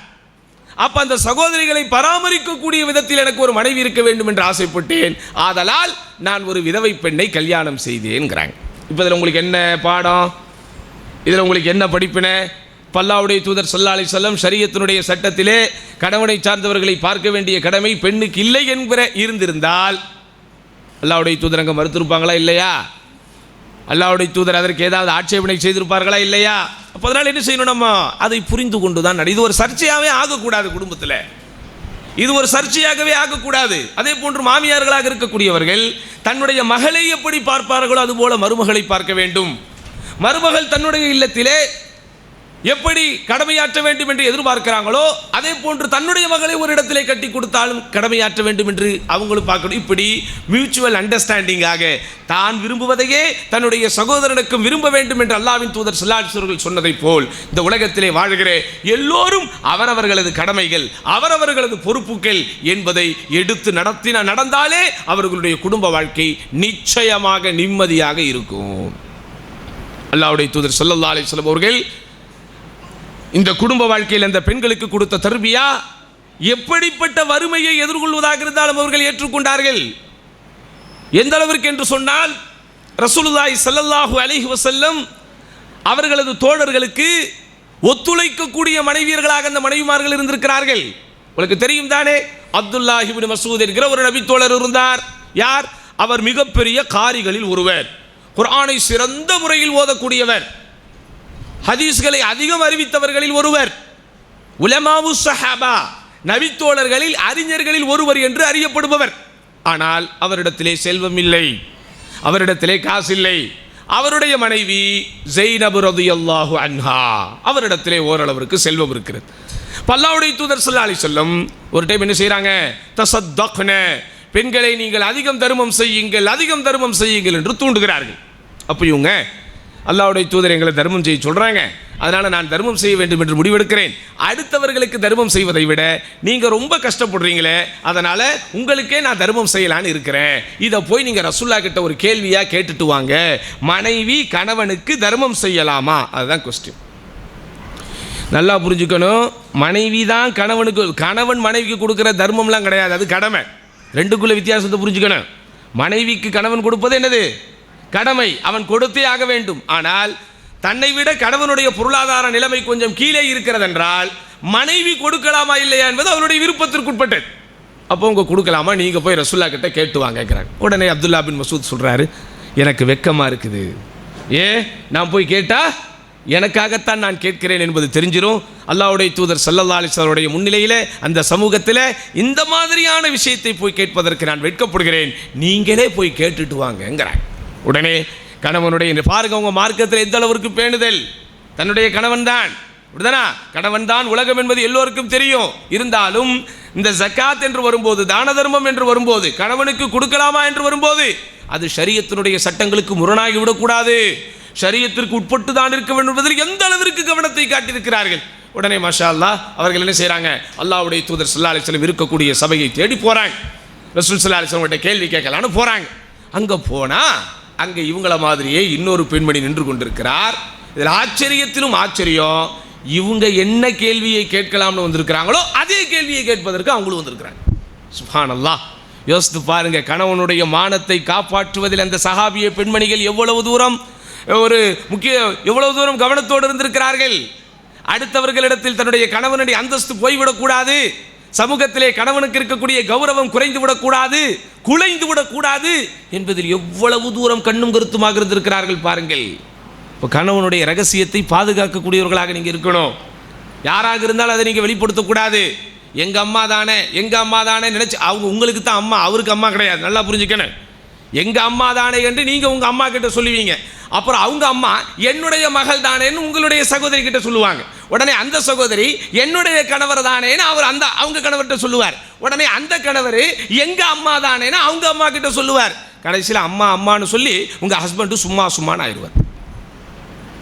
அப்ப அந்த சகோதரிகளை பராமரிக்கக்கூடிய விதத்தில் எனக்கு ஒரு மனைவி இருக்க வேண்டும் என்று ஆசைப்பட்டேன். ஆதலால் நான் ஒரு விதவை பெண்ணை கல்யாணம் செய்தேன்கிறாங்க. இப்போ இதில் உங்களுக்கு என்ன பாடம்? இதில் உங்களுக்கு என்ன படிப்பினை? அல்லாஹ்வுடைய தூதர் ஸல்லல்லாஹு அலைஹி வஸல்லம் ஷரியத்தினுடைய சட்டத்திலே கணவனை சார்ந்தவர்களை பார்க்க வேண்டிய கடமை பெண்ணுக்கு இல்லை என்கிற இருந்திருந்தால் அல்லாஹ்வுடைய தூதர் அங்கே மறுத்திருப்பாங்களா இல்லையா? அல்லாஹ்வுடைய தூதர் அதற்கு ஏதாவது ஆட்சேபனை செய்திருப்பார்களா இல்லையா? அப்போ அதனால் என்ன செய்யணும்? நம்ம அதை புரிந்து கொண்டு தான். இது ஒரு சர்ச்சையாகவே ஆகக்கூடாது குடும்பத்தில், இது ஒரு சர்ச்சையாகவே ஆகக்கூடாது. அதே போன்று மாமியார்களாக இருக்கக்கூடியவர்கள் தன்னுடைய மகளை எப்படி பார்ப்பார்களோ அதுபோல மருமகளை பார்க்க வேண்டும். மருமகள் தன்னுடைய இல்லத்திலே எப்படி கடமையாற்ற வேண்டும் என்று எதிர்பார்க்கிறாங்களோ அதே போன்று தன்னுடைய மகளை ஒரு இடத்திலே கட்டி கொடுத்தாலும் கடமையாற்ற வேண்டும் என்று அவங்களும் பார்க்கணும். இப்படி மியூச்சுவல் அண்டர்ஸ்டாண்டிங்காக தான் விரும்புவதையே தன்னுடைய சகோதரனுக்கும் விரும்ப வேண்டும் என்று அல்லாஹ்வின் தூதர் ஸல்லல்லாஹு அலைஹி வஸல்லம் சொன்னதைப் போல் இந்த உலகத்திலே வாழ்கிற எல்லோரும் அவரவர்களது கடமைகள் அவரவர்களது பொறுப்புகள் என்பதை எடுத்து நடந்தாலே அவர்களுடைய குடும்ப வாழ்க்கை நிச்சயமாக நிம்மதியாக இருக்கும். அல்லாஹ்வுடைய தூதர் ஸல்லல்லாஹு அலைஹி வஸல்லம் அவர்கள் இந்த குடும்ப வாழ்க்கையில் அந்த பெண்களுக்கு கொடுத்த தர்பியா எப்படிப்பட்ட வறுமையை எதிர்கொள்வதாக இருந்தாலும் அவர்கள் ஏற்றுக்கொண்டார்கள். எந்த அளவிற்கு என்று சொன்னால் ரசூலுல்லாஹி ஸல்லல்லாஹு அலைஹி வஸல்லம் அவர்களது தோழர்களுக்கு ஒத்துழைக்கக்கூடிய மனைவியர்களாக அந்த மனைவிமார்கள் இருந்திருக்கிறார்கள். உங்களுக்கு தெரியும் தானே, அப்துல்லாஹ் இப்னு மஸ்ஊத் என்கிற ஒரு நபி தோழர் இருந்தார். யார் அவர்? மிகப்பெரிய காரிகளில் ஒருவர், குர்ஆனை சிறந்த முறையில் ஓதக்கூடியவர், ஹதீஸ்களை அதிகம் அறிவித்தவர்களில் ஒருவர், உலமாவு ஸஹாபா நபித்தோழர்களில் அறிஞர்களில் ஒருவர் என்று அறியப்படுபவர். ஆனால் அவரிடத்திலே செல்வம் இல்லை, அவரிடத்திலே காசு இல்லை. அவருடைய மனைவி ஸைனப் ரலியல்லாஹு அன்ஹா, அவரிடத்திலே ஓரளவிற்கு செல்வம் இருக்கிறது. அல்லாஹ்வுடைய தூதர் ஸல்லல்லாஹு அலைஹி வஸல்லம் ஒரு டைம் என்ன செய்றாங்க? தஸத்தக்ன, பெண்களை நீங்கள் அதிகம் தர்மம் செய்யுங்கள், அதிகம் தர்மம் செய்யுங்கள் என்று தூண்டுகிறார்கள். அப்போ இவங்க அல்லாஹ்வுடைய தூதர் எங்களை தர்மம் செய்ய சொல்கிறாங்க, அதனால் நான் தர்மம் செய்ய வேண்டும் என்று முடிவெடுக்கிறேன். அடுத்தவர்களுக்கு தர்மம் செய்வதை விட நீங்கள் ரொம்ப கஷ்டப்படுறீங்களே, அதனால் உங்களுக்கே நான் தர்மம் செய்யலான்னு இருக்கிறேன். இதை போய் நீங்கள் ரசூல்லா கிட்ட ஒரு கேள்வியாக கேட்டுட்டு வாங்க, மனைவி கணவனுக்கு தர்மம் செய்யலாமா? அதுதான் கொஸ்டின். நல்லா புரிஞ்சுக்கணும், மனைவி தான் கணவனுக்கு, கணவன் மனைவிக்கு கொடுக்குற தர்மம்லாம் கிடையாது, அது கடமை. ரெண்டுக்குள்ள வித்தியாசத்தை புரிஞ்சுக்கணும். மனைவிக்கு கணவன் கொடுப்பது என்னது? கடமை, அவன் கொடுத்தே ஆக வேண்டும். ஆனால் தன்னை விட கணவனுடைய பொருளாதார நிலைமை கொஞ்சம் கீழே இருக்கிறது என்றால் மனைவி கொடுக்கலாமா இல்லையா என்பது அவருடைய விருப்பத்திற்குட்பட்டது. அப்போ உங்க கொடுக்கலாமா, நீங்கள் போய் ரசூல்லா கிட்ட கேட்டு வாங்க கேட்குறாங்க. உடனே அப்துல்லா பின் மஸ்ஊத் சொல்கிறாரு, எனக்கு வெக்கமாக இருக்குது, நான் போய் கேட்டால் எனக்காகத்தான் நான் கேட்கிறேன் என்பது தெரிஞ்சிடும். அல்லாஹ்வுடைய தூதர் ஸல்லல்லாஹு அலைஹி வஸல்லம் முன்னிலையில் அந்த சமூகத்தில் இந்த மாதிரியான விஷயத்தை போய் கேட்பதற்கு நான் வெட்கப்படுகிறேன், நீங்களே போய் கேட்டுட்டு வாங்கங்கிறாங்க. உடனே கணவனுடைய, பாருங்க உங்க மார்க்கத்தில் எந்த அளவிற்கு பேணுதல், தன்னுடைய கணவன் தான், அப்படிதானா? கணவன் தான் உலகம் என்பது எல்லோருக்கும் தெரியும். இருந்தாலும் இந்த ஜக்காத் என்று வரும்போது, தான தர்மம் என்று வரும்போது, கணவனுக்கு கொடுக்கலாமா என்று வரும்போது அது ஷரியத்தினுடைய சட்டங்களுக்கு முரணாகி விடக்கூடாது, ஷரியத்திற்கு உட்பட்டு தான் இருக்க வேண்டும் என்பதில் எந்த அளவிற்கு கவனத்தை காட்டியிருக்கிறார்கள். உடனே மாஷா அல்லாஹ் அவர்கள் என்ன செய்கிறாங்க? அல்லாஹ்வுடைய தூதர் ஸல்லல்லாஹு அலைஹி வஸல்லம் இருக்கக்கூடிய சபையை தேடி போகிறாங்க. ரசூல் ஸல்லல்லாஹு அலைஹி வஸல்லம் கேள்வி கேட்கலான்னு போகிறாங்க. அங்கே போனால் அங்கே இவங்கள மாதிரியே இன்னொரு பெண்மணி நின்று கொண்டிருக்கிறார். இதில் ஆச்சரியத்திலும் ஆச்சரியம், இவங்க என்ன கேள்வியை கேட்கலாம்னு வந்திருக்கிறாங்களோ அதே கேள்வியை கேட்பதற்கு அவங்களும் வந்திருக்கிறாங்க. சுப்ஹானல்லாஹ், யோசித்து பாருங்க, கணவனுடைய மானத்தை காப்பாற்றுவதில் அந்த சஹாபிய பெண்மணிகள் எவ்வளவு தூரம் எவ்வளவு தூரம் கவனத்தோடு இருந்திருக்கிறார்கள். அடுத்தவர்களிடத்தில் தன்னுடைய கணவனுடைய அந்தஸ்து போய்விடக்கூடாது, சமூகத்திலே கணவனுக்கு இருக்கக்கூடிய கௌரவம் குறைந்து விடக்கூடாது, குலைந்து விடக்கூடாது என்பதில் எவ்வளவு தூரம் கண்ணும் கருத்துமாக இருந்திருக்கிறார்கள் பாருங்கள். இப்போ கணவனுடைய ரகசியத்தை பாதுகாக்கக்கூடியவர்களாக நீங்கள் இருக்கணும். யாராக இருந்தாலும் அதை நீங்கள் வெளிப்படுத்தக்கூடாது. எங்கள் அம்மா தானே நினச்சி, அவங்க உங்களுக்கு தான் அம்மா, அவருக்கு அம்மா கிடையாது. நல்லா புரிஞ்சுக்கணும். எங்கள் அம்மா தானே என்று நீங்கள் உங்கள் அம்மா கிட்ட சொல்லுவீங்க. அப்புறம் அவங்க அம்மா என்னுடைய மகள் தானேன்னு உங்களுடைய சகோதரி கிட்ட சொல்லுவாங்க. உடனே அந்த சகோதரி என்னுடைய கணவர் தானேன்னு அவர் அவங்க கணவர்கிட்ட சொல்லுவார். உடனே அந்த கணவர் எங்க அம்மா தானேன்னு அவங்க அம்மா கிட்ட சொல்லுவார். கடைசியில் அம்மான்னு சொல்லி உங்க ஹஸ்பண்டு சும்மான்னு ஆயிடுவார்.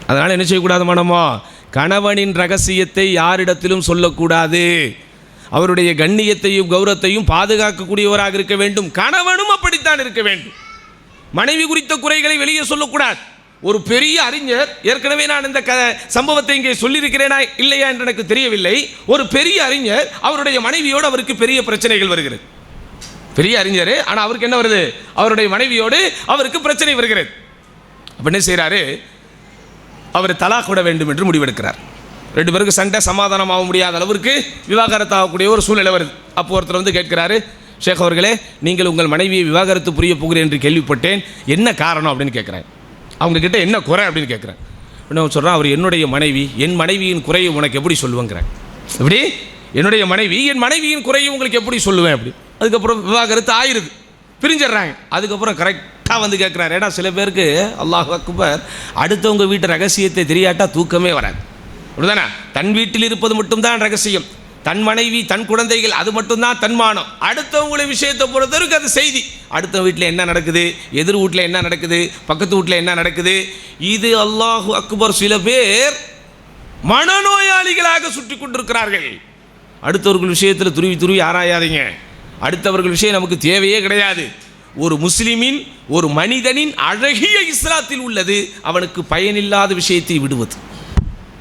அதனால என்ன செய்யக்கூடாது? மனமோ கணவனின் ரகசியத்தை யாரிடத்திலும் சொல்லக்கூடாது. அவருடைய கண்ணியத்தையும் கௌரவத்தையும் பாதுகாக்கக்கூடியவராக இருக்க வேண்டும். கணவனும் அப்படித்தான் இருக்க வேண்டும். மனைவி குறித்த குறைகளை வெளியே சொல்லக்கூடாது. ஒரு பெரிய அறிஞர், ஏற்கனவே நான் இந்த சம்பவத்தை இங்கே சொல்லியிருக்கிறேனா இல்லையா என்று எனக்கு தெரியவில்லை. ஒரு பெரிய அறிஞர், அவருடைய மனைவியோடு அவருக்கு பெரிய பிரச்சனைகள் வருகிறது. பெரிய அறிஞர், ஆனால் அவருக்கு என்ன வருது? அவருடைய மனைவியோடு அவருக்கு பிரச்சனை வருகிறது. அப்போ என்ன செய்கிறாரு? அவர் தலாக் விட வேண்டும் என்று முடிவெடுக்கிறார். ரெண்டு பேருக்கு சண்டை, சமாதானம் ஆக முடியாத அளவிற்கு விவாகரத்து ஆகக்கூடிய ஒரு சூழ்நிலை வருது. அப்போ ஒருத்தர் வந்து கேட்கிறாரு, ஷேக் அவர்களே, நீங்கள் உங்கள் மனைவியை விவாகரத்து புரிய போகிறேன் என்று கேள்விப்பட்டேன், என்ன காரணம் அப்படின்னு கேட்குறேன். அவங்க கிட்ட என்ன குறை அப்படின்னு கேட்குறேன். என்ன சொல்கிறான்? அவர் என்னுடைய மனைவி, என் மனைவியின் குறையை உனக்கு எப்படி சொல்லுவேங்கிறேன். எப்படி என்னுடைய மனைவி, என் மனைவியின் குறையை உங்களுக்கு எப்படி சொல்லுவேன் அப்படி. அதுக்கப்புறம் விவாகரத்து ஆயிடுது, பிரிஞ்சிடுறாங்க. அதுக்கப்புறம் கரெக்டாக வந்து கேட்குறாரு. ஏன்னா சில பேருக்கு அல்லாஹ் அக்பர், அடுத்தவங்க வீட்டு ரகசியத்தை தெரியாட்டா தூக்கமே வராது. அப்படிதானே? தன் வீட்டில் இருப்பது மட்டும்தான் ரகசியம், தன் மனைவி தன் குழந்தைகள் அது மட்டும்தான் தன்மானம். அடுத்தவங்களுடைய விஷயத்தை பொறுத்தவரைக்கும் அது செய்தி. அடுத்த வீட்டில் என்ன நடக்குது, எதிர் வீட்டில் என்ன நடக்குது, பக்கத்து வீட்டில் என்ன நடக்குது, இது அல்லாஹு அக்பர். சில பேர் மனநோயாளிகளாக சுற்றி கொண்டிருக்கிறார்கள். அடுத்தவர்கள் விஷயத்தில் துருவி ஆராயாதீங்க. அடுத்தவர்கள் விஷயம் நமக்கு தேவையே கிடையாது. ஒரு முஸ்லிமின், ஒரு மனிதனின் அழகிய இஸ்லாத்தில் உள்ளது அவனுக்கு பயனில்லாத விஷயத்தை விடுவது.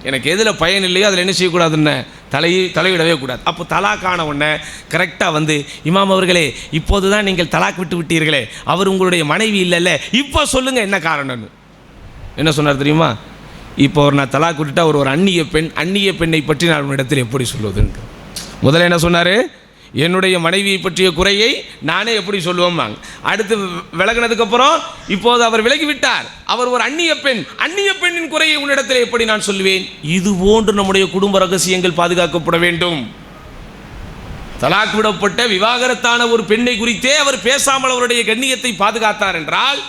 எனக்கு எதில் பயன் இல்லையோ அதில் என்ன செய்யக்கூடாதுன்னு தலையிடவே கூடாது. அப்போ தலாக்கான உடனே கரெக்டாக வந்து, இமாம் அவர்களே இப்போது தான் நீங்கள் தலாக் விட்டு விட்டீர்களே, அவர் உங்களுடைய மனைவி இல்லைல்ல, இப்போ சொல்லுங்கள் என்ன காரணம்னு. என்ன சொன்னார் தெரியுமா? இப்போ நான் தலாக் விட்டுட்டா ஒரு அந்நிய பெண்ணை பற்றி நான் உன்னிடத்தில் எப்படி சொல்லுவதுன்னு. முதல்ல என்ன சொன்னார்? என்னுடைய மனைவியை பற்றிய குறையை நானே எப்படி சொல்லுவோம். அடுத்து விலகினதுக்கப்புறம் இப்போது அவர் விலகிவிட்டார், அவர் ஒரு அந்நிய பெண்ணின் குறையை உன்னிடத்தில் எப்படி நான் சொல்லுவேன். இது போன்று நம்முடைய குடும்ப ரகசியங்கள் பாதுகாக்கப்பட வேண்டும். தலாக் விடப்பட்ட விவாகரத்தான ஒரு பெண்ணை குறித்தே அவர் பேசாமல் அவருடைய கண்ணியத்தை பாதுகாத்தார் என்றால்,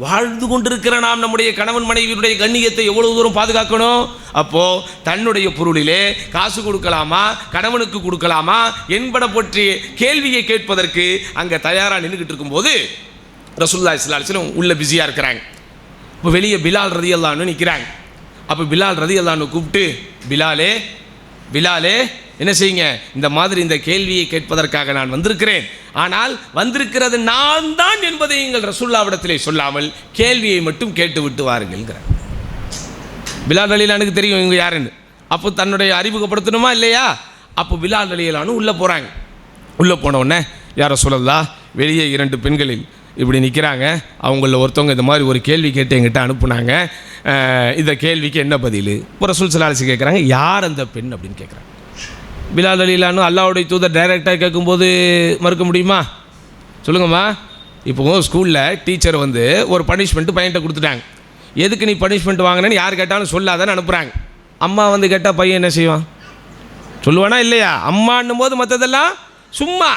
வாழ்ந்து கொண்டிருக்கிற நாம் நம்முடைய கணவன் மனைவியுடைய கண்ணியத்தை எவ்வளவு தூரம் பாதுகாக்கணும். அப்போ தன்னுடைய பொருளிலே காசு கொடுக்கலாமா, கணவனுக்கு கொடுக்கலாமா என்பதை பற்றி கேள்வியை கேட்பதற்கு அங்கே தயாராக நின்றுக்கிட்டு இருக்கும்போது ரசூலுல்லாஹி ஸல்லல்லாஹு அலைஹி வஸல்லம் உள்ள பிஸியாக இருக்கிறாங்க. இப்போ வெளியே பிலால் ரலியல்லாஹு அன்ஹு நிற்கிறாங்க. அப்போ பிலால் ரலியல்லாஹு அன்ஹு கூப்பிட்டு, பிலாலே என்ன செய்யுங்க, இந்த மாதிரி இந்த கேள்வியை கேட்பதற்காக நான் வந்திருக்கிறேன், ஆனால் வந்திருக்கிறது நான் தான் என்பதை எங்கள் ரசூலுல்லாஹ்விடத்திலே சொல்லாமல் கேள்வியை மட்டும் கேட்டு விட்டு வாருங்கள். பிலால் ரலியல்லாஹு அன்ஹுக்கு தெரியும் இவங்க யாருன்னு. அப்போ தன்னுடைய அறிமுகப்படுத்தணுமா இல்லையா? அப்போ பிலால் ரலியல்லாஹு அன்ஹு உள்ளே போகிறாங்க. உள்ளே போன உடனே, யா ரசூலல்லாஹ், வெளியே 2 பெண்களில் இப்படி நிற்கிறாங்க, அவங்களில் ஒருத்தவங்க இந்த மாதிரி ஒரு கேள்வி கேட்டு எங்கிட்ட அனுப்புனாங்க, இந்த கேள்விக்கு என்ன பதில்? இப்போ ரசூல் ஸல்லல்லாஹு அலைஹி வஸல்லம் கேட்குறாங்க, யார் அந்த பெண் அப்படின்னு கேட்குறாங்க. பிலால் ரலியல்லாஹு அன்ஹு அல்லாஹ்வுடைய தூதர் டைரெக்டாக கேட்கும்போது மறுக்க முடியுமா? சொல்லுங்கம்மா. இப்போ ஸ்கூலில் டீச்சர் வந்து ஒரு பனிஷ்மெண்ட்டு பையன்கிட்ட கொடுத்துட்டாங்க. எதுக்கு நீ பனிஷ்மெண்ட் வாங்கினேன்னு யார் கேட்டாலும் சொல்லாதான்னு அனுப்புகிறாங்க. அம்மா வந்து கேட்டால் பையன் என்ன செய்வான்? சொல்லுவானா இல்லையா? அம்மான்னும் போது மற்றதெல்லாம் சும்மா,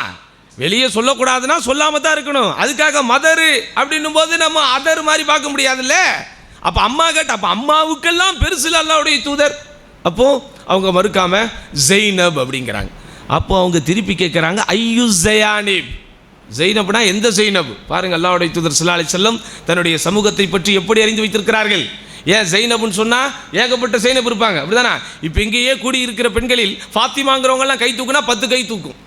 வெளியே சொல்லக்கூடாதுன்னா சொல்லாமல் தான் இருக்கணும். அதுக்காக மதரு அப்படின்னும் போது நம்ம அதர் மாதிரி பார்க்க முடியாதுல்ல. அப்போ அம்மா கேட்ட, அப்போ அம்மாவுக்கெல்லாம் பெருசில் அல்லாஹ்வுடைய தூதர். அப்போது அவங்க மறுக்காம ஜெய்னப் அப்படிங்கிறாங்க. அப்போ அவங்க திருப்பி கேட்குறாங்க, ஐயு ஜயானிப், ஜெய்னப்னா எந்த ஜெய்னப்? பாருங்கள், அல்லாஹ்வுடைய தூதர் ஸல்லல்லாஹு அலைஹி வஸல்லம் தன்னுடைய சமூகத்தை பற்றி எப்படி அறிந்து வைத்திருக்கிறார்கள். ஏன் ஜெய்னப்னு சொன்னால் ஏகப்பட்ட ஜெய்னப் இருப்பாங்க, அப்படிதானே? இப்போ இங்கேயே கூடி இருக்கிற பெண்களில் ஃபாத்திமாங்கிறவங்கலாம் கை தூக்குனா 10 கை தூக்கும்,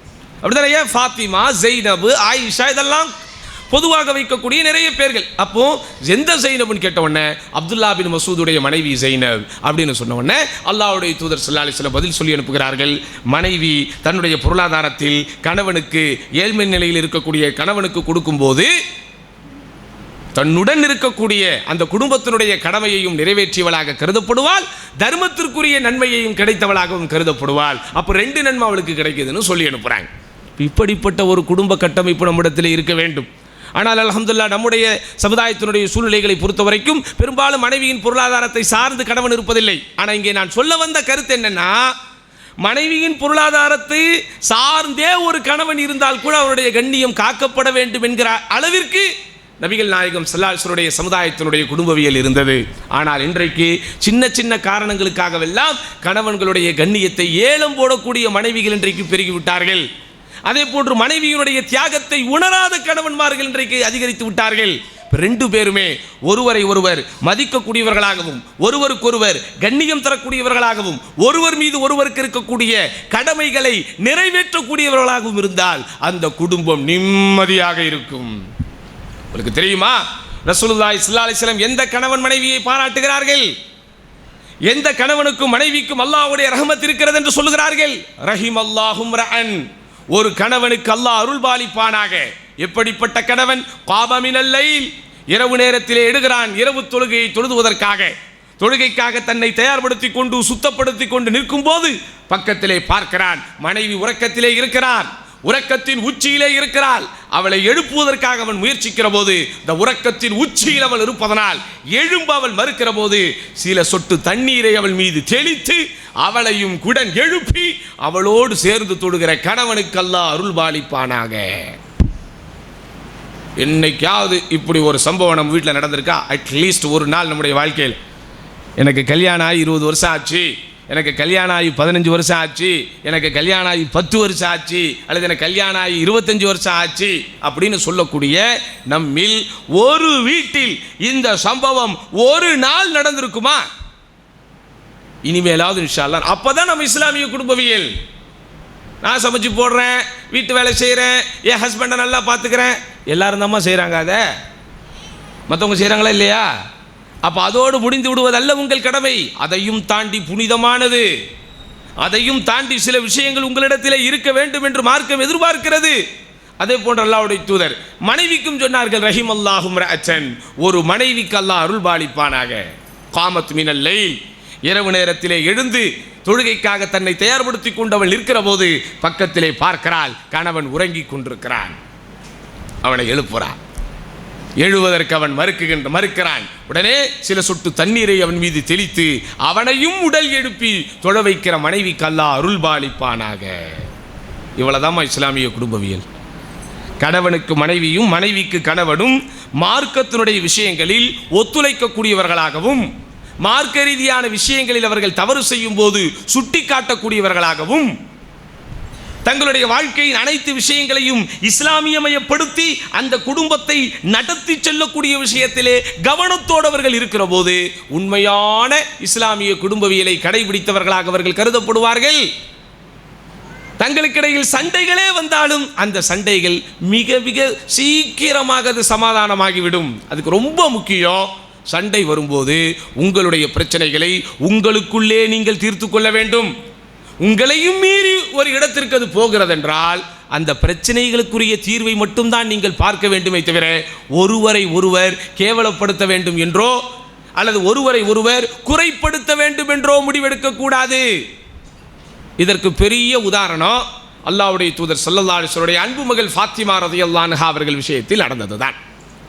அப்படிதானே? ஏன் ஃபாத்திமா, ஜெய்னப், ஆயிஷா இதெல்லாம் பொதுவாக வைக்கக்கூடிய நிறைய பேர்கள். அப்போ எந்த ஜெய்னப்னு கேட்ட உடனே அப்துல்லா பின் மசூதுடைய மனைவி ஜெய்னப் அப்படின்னு சொன்ன உடனே அல்லாஹ்வுடைய தூதர் ஸல்லல்லாஹு அலைஹி வஸல்லம் பதில் சொல்லி அனுப்புகிறார்கள். மனைவி தன்னுடைய பொருளாதாரத்தில் கணவனுக்கு, ஏழ்மை நிலையில் இருக்கக்கூடிய கணவனுக்கு கொடுக்கும்போது தன்னுடன் இருக்கக்கூடிய அந்த குடும்பத்தினுடைய கடமையையும் நிறைவேற்றியவளாக கருதப்படுவாள், தர்மத்திற்குரிய நன்மையையும் கிடைத்தவளாகவும் கருதப்படுவாள். அப்போ 2 நன்மை அவளுக்கு கிடைக்குதுன்னு சொல்லி அனுப்புகிறாங்க. இப்படிப்பட்ட ஒரு குடும்ப கட்டமைப்பு நம்மிடத்தில் இருக்க வேண்டும். ஆனால் அல்ஹம்துலில்லாஹ் நம்முடைய சமுதாயத்தினுடைய சூழ்நிலைகளை பொறுத்த வரைக்கும் பெரும்பாலும் மனைவியின் பொருளாதாரத்தை சார்ந்து கணவன் இருப்பதில்லை. ஆனால் இங்கே நான் சொல்ல வந்த கருத்து என்னன்னா, மனைவியின் பொருளாதாரத்தை சார்ந்தே ஒரு கணவன் இருந்தால் கூட அவருடைய கண்ணியம் காக்கப்பட வேண்டும் என்கிற அளவிற்கு நபிகள் நாயகம் ஸல்லல்லாஹு அலைஹி வஸல்லம் சமுதாயத்தினுடைய குடும்பவியல் இருந்தது. ஆனால் இன்றைக்கு சின்ன சின்ன காரணங்களுக்காகவெல்லாம் கணவன்களுடைய கண்ணியத்தை ஏலம் போடக்கூடிய மனைவிகள் இன்றைக்கு பெருகிவிட்டார்கள். அதே போன்று மனைவியினுடைய தியாகத்தை உணராத கணவன்மார்கள் இன்றைக்கு அதிகரித்து விட்டார்கள். 2 பேருமே ஒருவரை ஒருவர் மதிக்கக்கூடியவர்களாகவும், ஒருவருக்கொருவர் கண்ணியம் தரக்கூடியவர்களாகவும், ஒருவர் மீது ஒருவருக்கு இருக்கக்கூடிய கடமைகளை நிறைவேற்றக்கூடியவர்களாகவும் இருந்தால் அந்த குடும்பம் நிம்மதியாக இருக்கும். உங்களுக்கு தெரியுமா, ரசூலுல்லாஹி ஸல்லல்லாஹு அலைஹி வஸல்லம் எந்த கணவன் மனைவியை பாராட்டுகிறார்கள்? எந்த கணவனுக்கும் மனைவிக்கும் அல்லாஹ்வுடைய ரஹ்மத் இருக்கிறது என்று சொல்லுகிறார்கள். ரஹிமல்லாஹும் ரஅன், ஒரு கணவனுக்கு அல்லாஹ் அருள்பாலிப்பானாக. எப்படிப்பட்ட கணவன்? காபமினல் லைல், இரவு நேரத்திலே எடுகிறான், இரவு தொழுகையை தொழுகைக்காக தன்னை தயார்படுத்தி கொண்டு சுத்தப்படுத்தி கொண்டு நிற்கும் போது பக்கத்திலே பார்க்கிறான், மனைவி உறக்கத்திலே இருக்கிறார், உறக்கத்தின் உச்சியிலே இருக்கிறாள். அவளை எழுப்புவதற்காக அவன் முயற்சிக்கிற போது இந்த உறக்கத்தின் உச்சியில் அவள் இருப்பதனால் எழும்ப அவள் மறுக்கிற போது சில சொட்டு தண்ணீரை அவள் மீது தெளித்து அவளையும் குடன் எழுப்பி அவளோடு சேர்ந்து தொடுகிற கணவனுக்கு அல்லாஹ் அருள் பாலிப்பானாக. என்னைக்காவது இப்படி ஒரு சம்பவம் நம்ம வீட்டில் நடந்திருக்கா? அட்லீஸ்ட் ஒரு நாள் நம்முடைய வாழ்க்கையில், எனக்கு கல்யாணம் ஆகி 20 வருஷம் ஆச்சு, எனக்கு கல்யாணம் ஆகி 15 வருஷம் ஆச்சு, எனக்கு கல்யாணம் ஆகி 10 வருஷம் ஆச்சு, அல்லது எனக்கு கல்யாணம் ஆகி 25 வருஷம் ஆச்சு அப்படின்னு சொல்லக்கூடிய நம்மில் ஒரு வீட்டில் இந்த சம்பவம் ஒரு நாள் நடந்திருக்குமா? இனிமேலாவது இன்ஷா அல்லாஹ். அப்பதான் நம்ம இஸ்லாமிய குடும்பவியல். நான் சமைச்சு போடுறேன், வீட்டு வேலை செய்கிறேன், என் ஹஸ்பண்டை நல்லா பார்த்துக்கிறேன், எல்லாரும் தான்மா செய்கிறாங்க. அதை மற்றவங்க செய்கிறாங்களா இல்லையா? அப்போ அதோடு முடிந்து விடுவதல்ல உங்கள் கடமை. அதையும் தாண்டி புனிதமானது, அதையும் தாண்டி சில விஷயங்கள் உங்களிடத்தில் இருக்க வேண்டும் என்று மார்க்கம் எதிர்பார்க்கிறது. அதே போன்று அல்லாஹ்வுடைய தூதர் மனைவிக்கும் சொன்னார்கள், ரஹிமல்லாஹும் ரஅச்சன், ஒரு மனைவிக்கு அல்லாஹ் அருள் பாலிப்பானாக. காமத் மினல் லைல், இரவு நேரத்திலே எழுந்து தொழுகைக்காக தன்னை தயார்படுத்தி கொண்டவள் இருக்கிற போது பக்கத்திலே பார்க்கிறாள், கணவன் உறங்கி கொண்டிருக்கிறான். அவனை எழுப்புறான். எழுவதற்கு அவன் மறுக்கிறான். உடனே சில சொட்டு தண்ணீரை அவன் மீது தெளித்து அவனையும் உடல் எழுப்பி தொழ வைக்கிற மனைவிக்கு அல்லாஹ் அருள் பாலிப்பானாக. இவ்வளவுதான் இஸ்லாமிய குடும்பவியல். கணவனுக்கு மனைவியும் மனைவிக்கு கணவனும் மார்க்கத்தினுடைய விஷயங்களில் ஒத்துழைக்கக்கூடியவர்களாகவும், மார்க்க ரீதியான விஷயங்களில் அவர்கள் தவறு செய்யும் போது சுட்டி காட்டக்கூடியவர்களாகவும், தங்களுடைய வாழ்க்கையின் அனைத்து விஷயங்களையும் இஸ்லாமியமயப்படுத்தி அந்த குடும்பத்தை நடத்தி செல்லக்கூடிய விஷயத்திலே கவனத்தோடு அவர்கள் இருக்கிற போது உண்மையான இஸ்லாமிய குடும்பவியலை கடைபிடித்தவர்களாக அவர்கள் கருதப்படுவார்கள். தங்களுக்கிடையில் சண்டைகளே வந்தாலும் அந்த சண்டைகள் மிக மிக சீக்கிரமாக அது சமாதானமாகிவிடும். அதுக்கு ரொம்ப முக்கியம், சண்டை வரும்போது உங்களுடைய பிரச்சனைகளை உங்களுக்குள்ளே நீங்கள் தீர்த்து கொள்ள வேண்டும். உங்களையும் மீறி ஒரு இடத்திற்கு அது போகிறது என்றால் அந்த பிரச்சனைகளுக்குரிய தீர்வை மட்டும்தான் நீங்கள் பார்க்க வேண்டுமே தவிர ஒருவரை ஒருவர் கேவலப்படுத்த வேண்டும் என்றோ அல்லது ஒருவரை ஒருவர் குறைப்படுத்த வேண்டும் என்றோ முடிவெடுக்க கூடாது. இதற்கு பெரிய உதாரணம் அல்லாஹ்வுடைய தூதர் ஸல்லல்லாஹு அலைஹி வஸல்லம் அன்பு மகள் ஃபாத்திமா ரலியல்லாஹு அன்ஹா அவர்கள் விஷயத்தில் நடந்ததுதான்.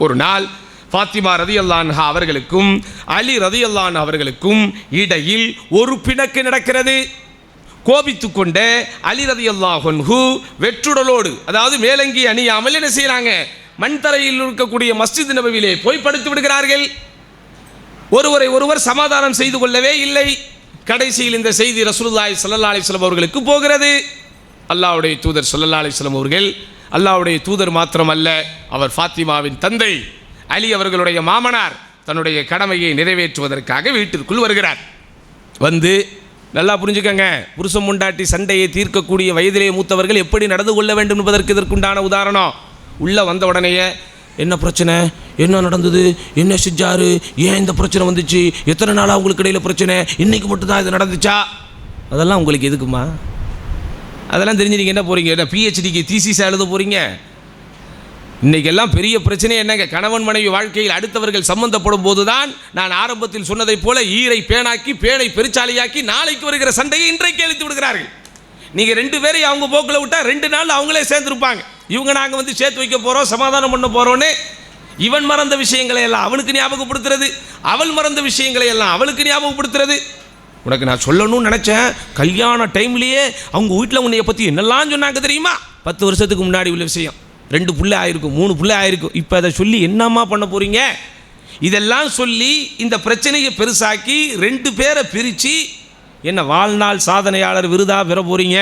ஒரு நாள் ஃபாத்திமா ரலியல்லாஹு அன்ஹா அவர்களுக்கும் அலி ரலியல்லாஹு அன்ஹு அவர்களுக்கும் இடையில் ஒரு பிணக்கு நடக்கிறது. கோபித்து கொண்ட அலி ரலியல்லாஹு அன்ஹு வெற்றுடலோடு, அதாவது மேலங்கி அணியாமல் என்ன செய்யறாங்க, மண் தரையில் இருக்கக்கூடிய மஸ்ஜித் நபவியிலே போய் படுத்து விடுகிறார்கள். ஒருவரை ஒருவர் சமாதானம் செய்து கொள்ளவே இல்லை. கடைசியில் இந்த செய்தி ரசூலுல்லாஹி ஸல்லல்லாஹு அலைஹி வஸல்லம் அவர்களுக்கு போகிறது. அல்லாஹ்வுடைய தூதர் ஸல்லல்லாஹு அலைஹி வஸல்லம் அவர்கள், அல்லாஹ்வுடைய தூதர் மாத்திரமல்ல, அவர் ஃபாத்திமாவின் தந்தை அலி அவர்களுடைய மாமனார், தன்னுடைய கடமையை நிறைவேற்றுவதற்காக வீட்டிற்குள் வருகிறார். வந்து நல்லா புரிஞ்சுக்கங்க, புருஷன் முண்டாட்டி சண்டையை தீர்க்கக்கூடிய வயதிலே மூத்தவர்கள் எப்படி நடந்து கொள்ள வேண்டும் என்பதற்கு இதற்குண்டான உதாரணம். உள்ளே வந்த உடனேயே என்ன பிரச்சனை, என்ன நடந்தது, என்ன செஞ்சாரு, ஏன் இந்த பிரச்சனை வந்துச்சு, எத்தனை நாளாக உங்களுக்கு இடையில் பிரச்சனை, இன்னைக்கு மட்டும்தான் இது நடந்துச்சா, அதெல்லாம் உங்களுக்கு எதுக்குமா? அதெல்லாம் தெரிஞ்சு நீங்கள் என்ன போகிறீங்க, என்ன பிஹெச்டிக்கு தீசிஸ் எழுத போகிறீங்க? இன்றைக்கெல்லாம் பெரிய பிரச்சனை என்னங்க, கணவன் மனைவி வாழ்க்கையில் அடுத்தவர்கள் சம்பந்தப்படும் போதுதான் நான் ஆரம்பத்தில் சொன்னதைப் போல ஈரை பேனாக்கி பேனை பெருச்சாலியாக்கி நாளைக்கு வருகிற சண்டையை இன்றைக்கு அழித்து விடுகிறார்கள். நீங்கள் 2 பேரையும் அவங்க போக்கில் விட்டால் 2 நாள் அவங்களே சேர்ந்துருப்பாங்க. இவங்க நாங்கள் வந்து சேர்த்து வைக்க போகிறோம், சமாதானம் பண்ண போகிறோன்னு இவன் மறந்த விஷயங்களை எல்லாம் அவனுக்கு ஞாபகப்படுத்துறது, அவள் மறந்த விஷயங்களை எல்லாம் அவளுக்கு ஞாபகப்படுத்துறது. உனக்கு நான் சொல்லணும்னு நினச்சேன், கல்யாண டைம்லேயே அவங்க வீட்டில் உன்னைய பற்றி என்னெல்லாம் சொன்னாங்க தெரியுமா, 10 வருஷத்துக்கு முன்னாடி உள்ள விஷயம், 2 பிள்ளை ஆயிருக்கும், 3 பிள்ளை ஆயிருக்கும், இப்போ அதை சொல்லி என்னம்மா பண்ண போகிறீங்க? இதெல்லாம் சொல்லி இந்த பிரச்சனையை பெருசாக்கி 2 பேரை பிரித்து என்ன வாழ்நாள் சாதனையாளர் விருதா பெற போகிறீங்க?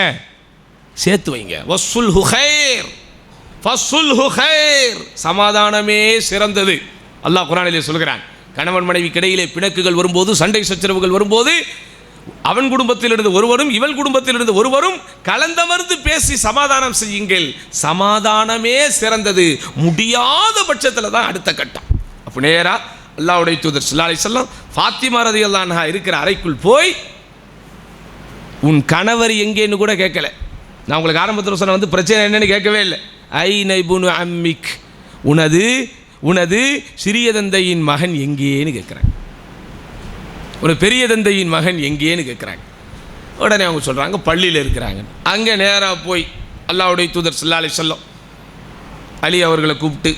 சேர்த்து வைங்க. வஸ்ஸுல்ஹு கைர், ஃபஸ்ஸுல்ஹு கைர், சமாதானமே சிறந்தது. அல்லாஹ் குர்ஆனிலே சொல்கிறான், கணவன் மனைவிக்கு இடையிலே பிணக்குகள் வரும்போது, சண்டை சச்சரவுகள் வரும்போது அவன் குடும்பத்திலிருந்து ஒருவரும் இவள் குடும்பத்திலிருந்து ஒருவரும் கலந்தமர்ந்து பேசி சமாதானம் செய்யுங்கள். சமாதானமே சிறந்தது. முடியாத பட்சத்தில் தான் அடுத்த கட்டம். அப்போ நேரா அல்லாஹ்வுடைய தூதர் ஸல்லல்லாஹு அலைஹி வஸல்லம் ஃபாத்திமா ரலியல்லாஹு அன்ஹா இருக்கிற அறைக்குள் போய், உன் கணவர் எங்கேன்னு கூட கேட்கல. நான் உங்களுக்கு ஆரம்பத்தில் சொன்ன வந்து பிரச்சனை என்னன்னு கேட்கவே இல்லை. ஐன இப்னு அம்மிக், உனது சிறிய தந்தையின் மகன் எங்கேன்னு கேட்குறாங்க. ஒரு பெரிய தந்தையின் மகன் எங்கேன்னு கேட்குறாங்க. உடனே அவங்க சொல்கிறாங்க பள்ளியில் இருக்கிறாங்க. அங்கே நேராக போய் அல்லாஹ்வுடைய தூதர் ஸல்லல்லாஹு அலைஹி வஸல்லம் அலி அவர்களை கூப்பிட்டு,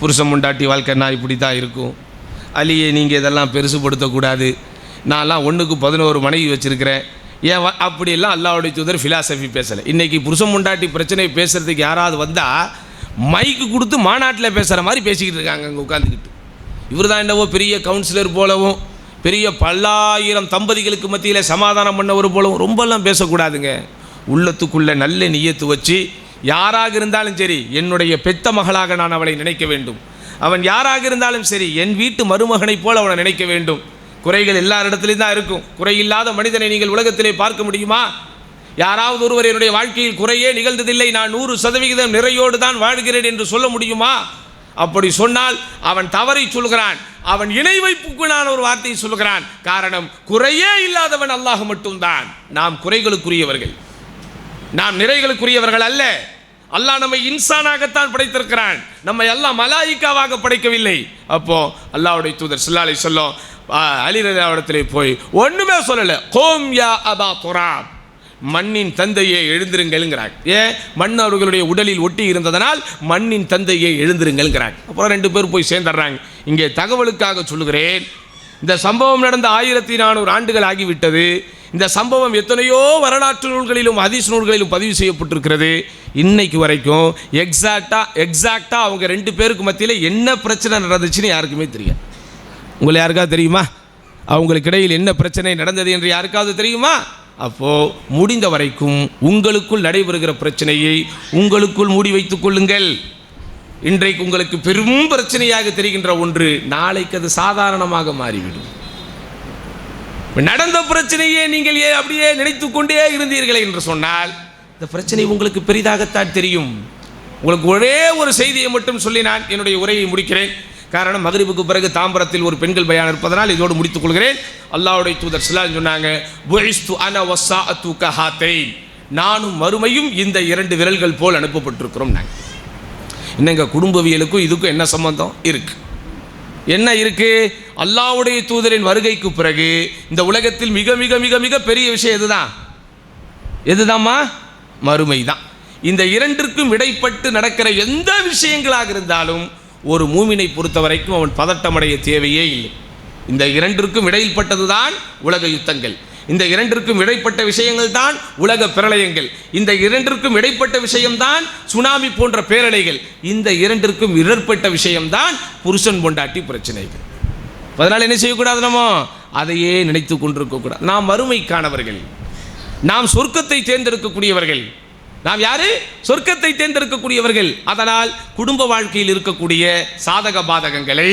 புருஷன் முண்டாட்டி வாழ்க்கைன்னா இப்படி தான் இருக்கும், அலியை நீங்கள் இதெல்லாம் பெருசுப்படுத்தக்கூடாது, நான்லாம் 1க்கு 11 மனைவி வச்சுருக்கிறேன், ஏன் அப்படியெல்லாம் அல்லாஹ்வுடைய தூதர் ஃபிலாசபி பேசலை. இன்றைக்கி புருஷன் முண்டாட்டி பிரச்சனை பேசுகிறதுக்கு யாராவது வந்தால் மைக்கு கொடுத்து மாநாட்டில் பேசுகிற மாதிரி பேசிக்கிட்டு இருக்காங்க அங்கே உட்காந்துக்கிட்டு. இவர் தான் என்னவோ பெரிய கவுன்சிலர் போலவும் பெரிய பல்லாயிரம் தம்பதிகளுக்கு மத்தியில் சமாதானம் பண்ணவர் போலவும் ரொம்பலாம் பேசக்கூடாதுங்க. உள்ளத்துக்குள்ள நல்ல நியத்து வச்சு யாராக இருந்தாலும் சரி என்னுடைய பெத்த மகளாக நான் அவளை நினைக்க வேண்டும், அவன் யாராக இருந்தாலும் சரி என் வீட்டு மருமகனைப் போல் அவனை நினைக்க வேண்டும். குறைகள் எல்லாரிடத்துலையும் தான் இருக்கும். குறையில்லாத மனிதனை நீங்கள் உலகத்திலே பார்க்க முடியுமா? யாராவது ஒருவர் என்னுடைய வாழ்க்கையில் குறையே நிகழ்ந்ததில்லை, நான் 100% நிறையோடு தான் வாழ்கிறேன் என்று சொல்ல முடியுமா? அப்படி சொன்னால் அவன் தவறை சொல்கிறான், அவன் இணை வைப்புக்கு நான் ஒரு வார்த்தையை சொல்கிறான். காரணம், குறையே இல்லாதவன் அல்லாஹ் மட்டும்தான். நாம் குறைகளுக்குரியவர்கள், நாம் நிறைகளுக்குரியவர்கள் அல்ல. அல்லாஹ் நம்மை இன்சானாகத்தான் படைத்திருக்கிறான், நம்மை அல்லாஹ் மலாயிக்காவாக படைக்கவில்லை. அப்போ அல்லாஹ்வுடைய தூதர் ஸல்லல்லாஹு அலைஹி வஸல்லம் அலி ரலியல்லாஹு இடத்திலே போய் ஒண்ணுமே சொல்லல, கோம் யா அபா துராப், மண்ணின் தந்தையை எழுந்திருங்கள்ங்கிறாங்க. ஏன்? மண் அவர்களுடைய உடலில் ஒட்டி இருந்ததனால் மண்ணின் தந்தையை எழுந்திருங்கள்ங்கிறாங்க. அப்புறம் 2 பேர் போய் சேர்ந்துடுறாங்க. இங்கே தகவலுக்காக சொல்லுகிறேன், இந்த சம்பவம் நடந்த 1400 ஆண்டுகள் ஆகிவிட்டது. இந்த சம்பவம் எத்தனையோ வரலாற்று நூல்களிலும் ஹதீஸ் நூல்களிலும் பதிவு செய்யப்பட்டிருக்கிறது. இன்னைக்கு வரைக்கும் எக்ஸாக்டா அவங்க 2 பேருக்கு மத்தியில் என்ன பிரச்சனை நடந்துச்சுன்னு யாருக்குமே தெரியாது. உங்களை யாருக்காவது தெரியுமா? அவங்களுக்கு இடையில் என்ன பிரச்சனை நடந்தது என்று யாருக்காவது தெரியுமா? அப்போ முடிந்த வரைக்கும் உங்களுக்குள் நடைபெறுகிற பிரச்சனையை உங்களுக்குள் மூடி வைத்துக் கொள்ளுங்கள். இன்றைக்கு உங்களுக்கு பெரும் பிரச்சனையாக தெரிகின்ற ஒன்று நாளைக்கு அது சாதாரணமாக மாறிவிடும். நடந்த பிரச்சனையே நீங்கள் அப்படியே நினைத்து கொண்டே இருந்தீர்களே என்று சொன்னால் இந்த பிரச்சனை உங்களுக்கு பெரிதாகத்தான் தெரியும். உங்களுக்கு ஒரே ஒரு செய்தியை மட்டும் சொல்லி நான் என்னுடைய உரையை முடிக்கிறேன். காரணம், மக்ரிபுக்கு பிறகு தாம்பரத்தில் ஒரு பெண்கள் பயான் இருப்பதனால் இதோடு முடித்துக் கொள்கிறேன். அல்லாஹ்வுடைய தூதர் ஸல்லல்லாஹு அலைஹி சொன்னாங்க, புஇஸ்து அன வஸாஅத்து கஹாத்தைன், நானும் மறுமையும் இந்த 2 விரல்கள் போல் அனுப்பப்பட்டிருக்கிறோம். நாங்கள் என்னங்க, குடும்பவியலுக்கும் இதுக்கும் என்ன சம்பந்தம் இருக்கு? என்ன இருக்கு? அல்லாஹ்வுடைய தூதரின் வருகைக்கு பிறகு இந்த உலகத்தில் மிக மிக மிக மிக பெரிய விஷயம் எதுதாம்மா? மறுமை தான். இந்த 2ற்கும் இடைப்பட்டு நடக்கிற எந்த விஷயங்களாக இருந்தாலும் ஒரு மூமினை பொறுத்த வரைக்கும் அவன் பதட்டமடைய தேவையே இல்லை. இந்த 2ற்கும் இடைப்பட்டது தான் உலக யுத்தங்கள், இந்த 2ற்கும் இடைப்பட்ட விஷயங்கள் தான் உலக பிரளயங்கள், இந்த 2ற்கும் இடைப்பட்ட விஷயம்தான் சுனாமி போன்ற பேரலைகள், இந்த 2ற்கும் இடர்பட்ட விஷயம்தான் புருஷன் பொண்டாட்டி பிரச்சனைகள். அதனால் என்ன செய்யக்கூடாது? நம்ம அதையே நினைத்து கொண்டிருக்கக்கூடாது. நாம் மறுமைக்கானவர்கள், நாம் சொர்க்கத்தை தேர்ந்தெடுக்கக்கூடியவர்கள். நாம் யாரு? சொர்க்கத்தை தேர்ந்தெடுக்கக்கூடியவர்கள். அதனால் குடும்ப வாழ்க்கையில் இருக்கக்கூடிய சாதக பாதகங்களை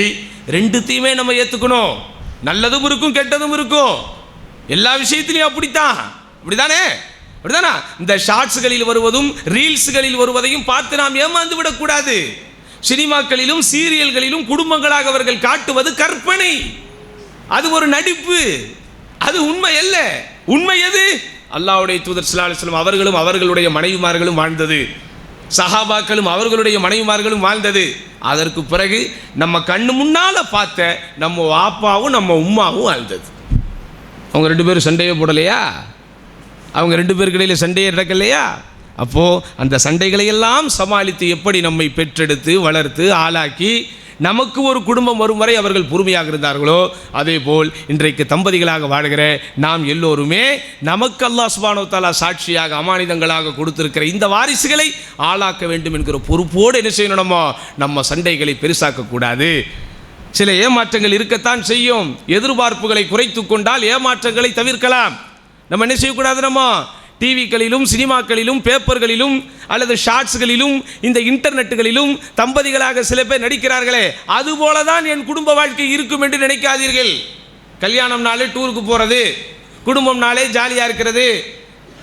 2த்தையுமே நம்ம ஏற்றுக்கணும். நல்லதும் இருக்கும், கெட்டதும் இருக்கும். எல்லா விஷயத்திலையும் அப்படித்தானே? இந்த ஷார்ட்ஸ்களில் வருவதும் ரீல்ஸ்களில் வருவதையும் பார்த்து நாம் ஏமாந்து விடக்கூடாது. சினிமாக்களிலும் சீரியல்களிலும் குடும்பங்களாக அவர்கள் காட்டுவது கற்பனை, அது ஒரு நடிப்பு, அது உண்மை அல்ல. உண்மை எது? அல்லாஹ்வுடைய தூதர் ஸல்லல்லாஹு அலைஹி வஸல்லம் அவர்களும் அவர்களுடைய மனைவிமார்களும் வாழ்ந்தது, சஹாபாக்களும் அவர்களுடைய மனைவிமார்களும் வாழ்ந்தது. அதற்கு பிறகு நம்ம கண்ணு முன்னால பார்த்த நம்ம வாப்பாவும் நம்ம உம்மாவும் வாழ்ந்தது. அவங்க 2 பேரும் சண்டையே போடலையா? அவங்க 2 பேருக்கு இடையில சண்டையே நடக்கலையா? அப்போது அந்த சண்டைகளையெல்லாம் சமாளித்து எப்படி நம்மை பெற்றெடுத்து வளர்த்து ஆளாக்கி நமக்கு ஒரு குடும்பம் வரும் வரை அவர்கள் பொறுமையாக இருந்தார்களோ, அதே போல் இன்றைக்கு தம்பதிகளாக வாழ்கிற நாம் எல்லோருமே நமக்கு அல்லாஹ் சுப்ஹானஹு வ தஆலா சாட்சியாக அமானிதங்களாக கொடுத்திருக்கிற இந்த வாரிசுகளை ஆளாக்க வேண்டும் என்கிற பொறுப்போடு என்ன செய்யணுமோ, நம்ம சண்டைகளை பெருசாக்கக்கூடாது. சில ஏமாற்றங்கள் இருக்கத்தான் செய்யும். எதிர்பார்ப்புகளை குறைத்து கொண்டால் ஏமாற்றங்களை தவிர்க்கலாம். நம்ம என்ன செய்யக்கூடாது? நம்ம டிவிகளிலும் சினிமாக்களிலும் பேப்பர்களிலும் அல்லது ஷார்ட்ஸ்களிலும் இந்த இன்டர்நெட்டுகளிலும் தம்பதிகளாக சில பேர் நடிக்கிறார்களே, அதுபோல தான் என் குடும்ப வாழ்க்கை இருக்கும் என்று நினைக்காதீர்கள். கல்யாணம் நாளே டூருக்கு போகிறது, குடும்பம் நாளே ஜாலியாக இருக்கிறது,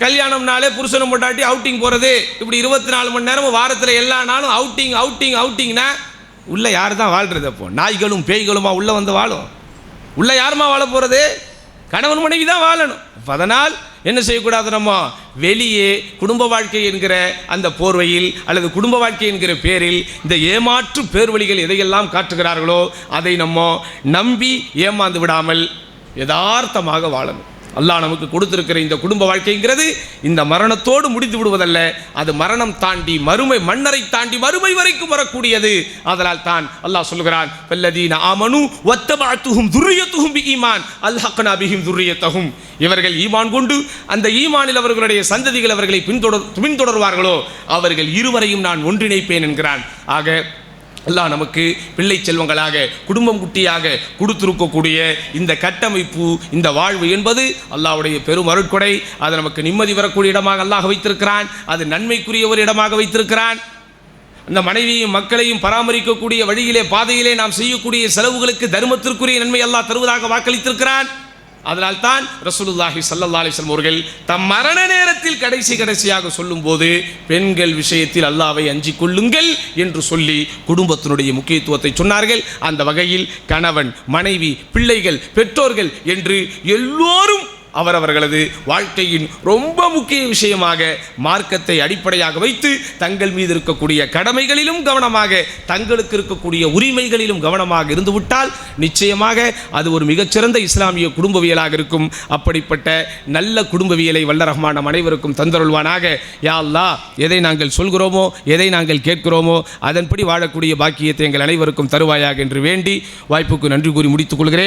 கல்யாணம் நாளே புருஷனும் பொண்டாட்டி அவுட்டிங் போகிறது, இப்படி 24 மணி நேரமும் வாரத்தில் எல்லா நாளும் அவுட்டிங்னா உள்ள யார் தான் வாழ்கிறது? அப்போ நாய்களும் பேய்களுமா உள்ள வந்து வாழும்? உள்ள யாருமா வாழ போகிறது? கணவன் மனைவி தான் வாழணும். அதனால் என்ன செய்யக்கூடாது? நம்ம வெளியே குடும்ப வாழ்க்கை என்கிற அந்த போர்வையில் அல்லது குடும்ப வாழ்க்கை என்கிற பேரில் இந்த ஏமாற்று பேர்வழிகள் எதையெல்லாம் காட்டுகிறார்களோ அதை நம்ம நம்பி ஏமாந்து விடாமல் யதார்த்தமாக வாழணும். அல்லாஹ் நமக்கு கொடுத்திருக்கிற இந்த குடும்ப வாழ்க்கைங்கிறது இந்த மரணத்தோடு முடிந்து விடுவதல்ல, அது மரணம் தாண்டி மறுமை, மன்னரை தாண்டி மறுமை வரைக்கும் வரக்கூடியது. அதனால் தான் அல்லாஹ் சொல்கிறான், வல்லதீன ஆமனு வத்தபஅத்துஹும் துர்ரியத்துஹும் பிஈமான் அல்ஹக்னா பிஹிம் துர்ரியத்தஹும், இவர்கள் ஈமான் கொண்டு அந்த ஈமானில் அவர்களுடைய சந்ததிகள் அவர்களை பின்தொடர்வார்களோ அவர்கள் இருவரையும் நான் ஒன்றிணைப்பேன் என்கிறான். ஆக அல்லாஹ் நமக்கு பிள்ளை செல்வங்களாக குடும்பம் குட்டியாக கொடுத்திருக்கக்கூடிய இந்த கட்டமைப்பு, இந்த வாழ்வு என்பது அல்லாஹ்வுடைய பெரும் அருட்கொடை. அது நமக்கு நிம்மதி வரக்கூடிய இடமாக அல்லாஹ் வைத்திருக்கிறான். அது நன்மைக்குரிய ஒரு இடமாக வைத்திருக்கிறான். இந்த மனைவியையும் மக்களையும் பராமரிக்கக்கூடிய வழியிலே பாதையிலே நாம் செய்யக்கூடிய செலவுகளுக்கு தர்மத்திற்குரிய நன்மை அல்லாஹ் தருவதாக வாக்களித்திருக்கிறான். அதனால்தான் ரசூலுல்லாஹி ஸல்லல்லாஹு அலைஹி வஸல்லம் அவர்கள் தம் மரண நேரத்தில் கடைசியாக சொல்லும்போது பெண்கள் விஷயத்தில் அல்லாஹ்வை அஞ்சிக் கொள்ளுங்கள் என்று சொல்லி குடும்பத்தினுடைய முக்கியத்துவத்தை சொன்னார்கள். அந்த வகையில் கணவன், மனைவி, பிள்ளைகள், பெற்றோர்கள் என்று எல்லோரும் அவரவர்களது வாழ்க்கையின் ரொம்ப முக்கிய விஷயமாக மார்க்கத்தை அடிப்படையாக வைத்து தங்கள் மீது இருக்கக்கூடிய கடமைகளிலும் கவனமாக, தங்களுக்கு இருக்கக்கூடிய உரிமைகளிலும் கவனமாக இருந்துவிட்டால் நிச்சயமாக அது ஒரு மிகச்சிறந்த இஸ்லாமிய குடும்பவியலாக இருக்கும். அப்படிப்பட்ட நல்ல குடும்பவியலை வல்ல ரஹ்மான் நம் அனைவருக்கும் தந்தருள்வானாக. யா அல்லாஹ், எதை நாங்கள் சொல்கிறோமோ, எதை நாங்கள் கேட்கிறோமோ அதன்படி வாழக்கூடிய பாக்கியத்தை எங்கள் அனைவருக்கும் தருவாயாக என்று வேண்டி வாய்ப்புக்கு நன்றி கூறி முடித்துக் கொள்கிறேன்.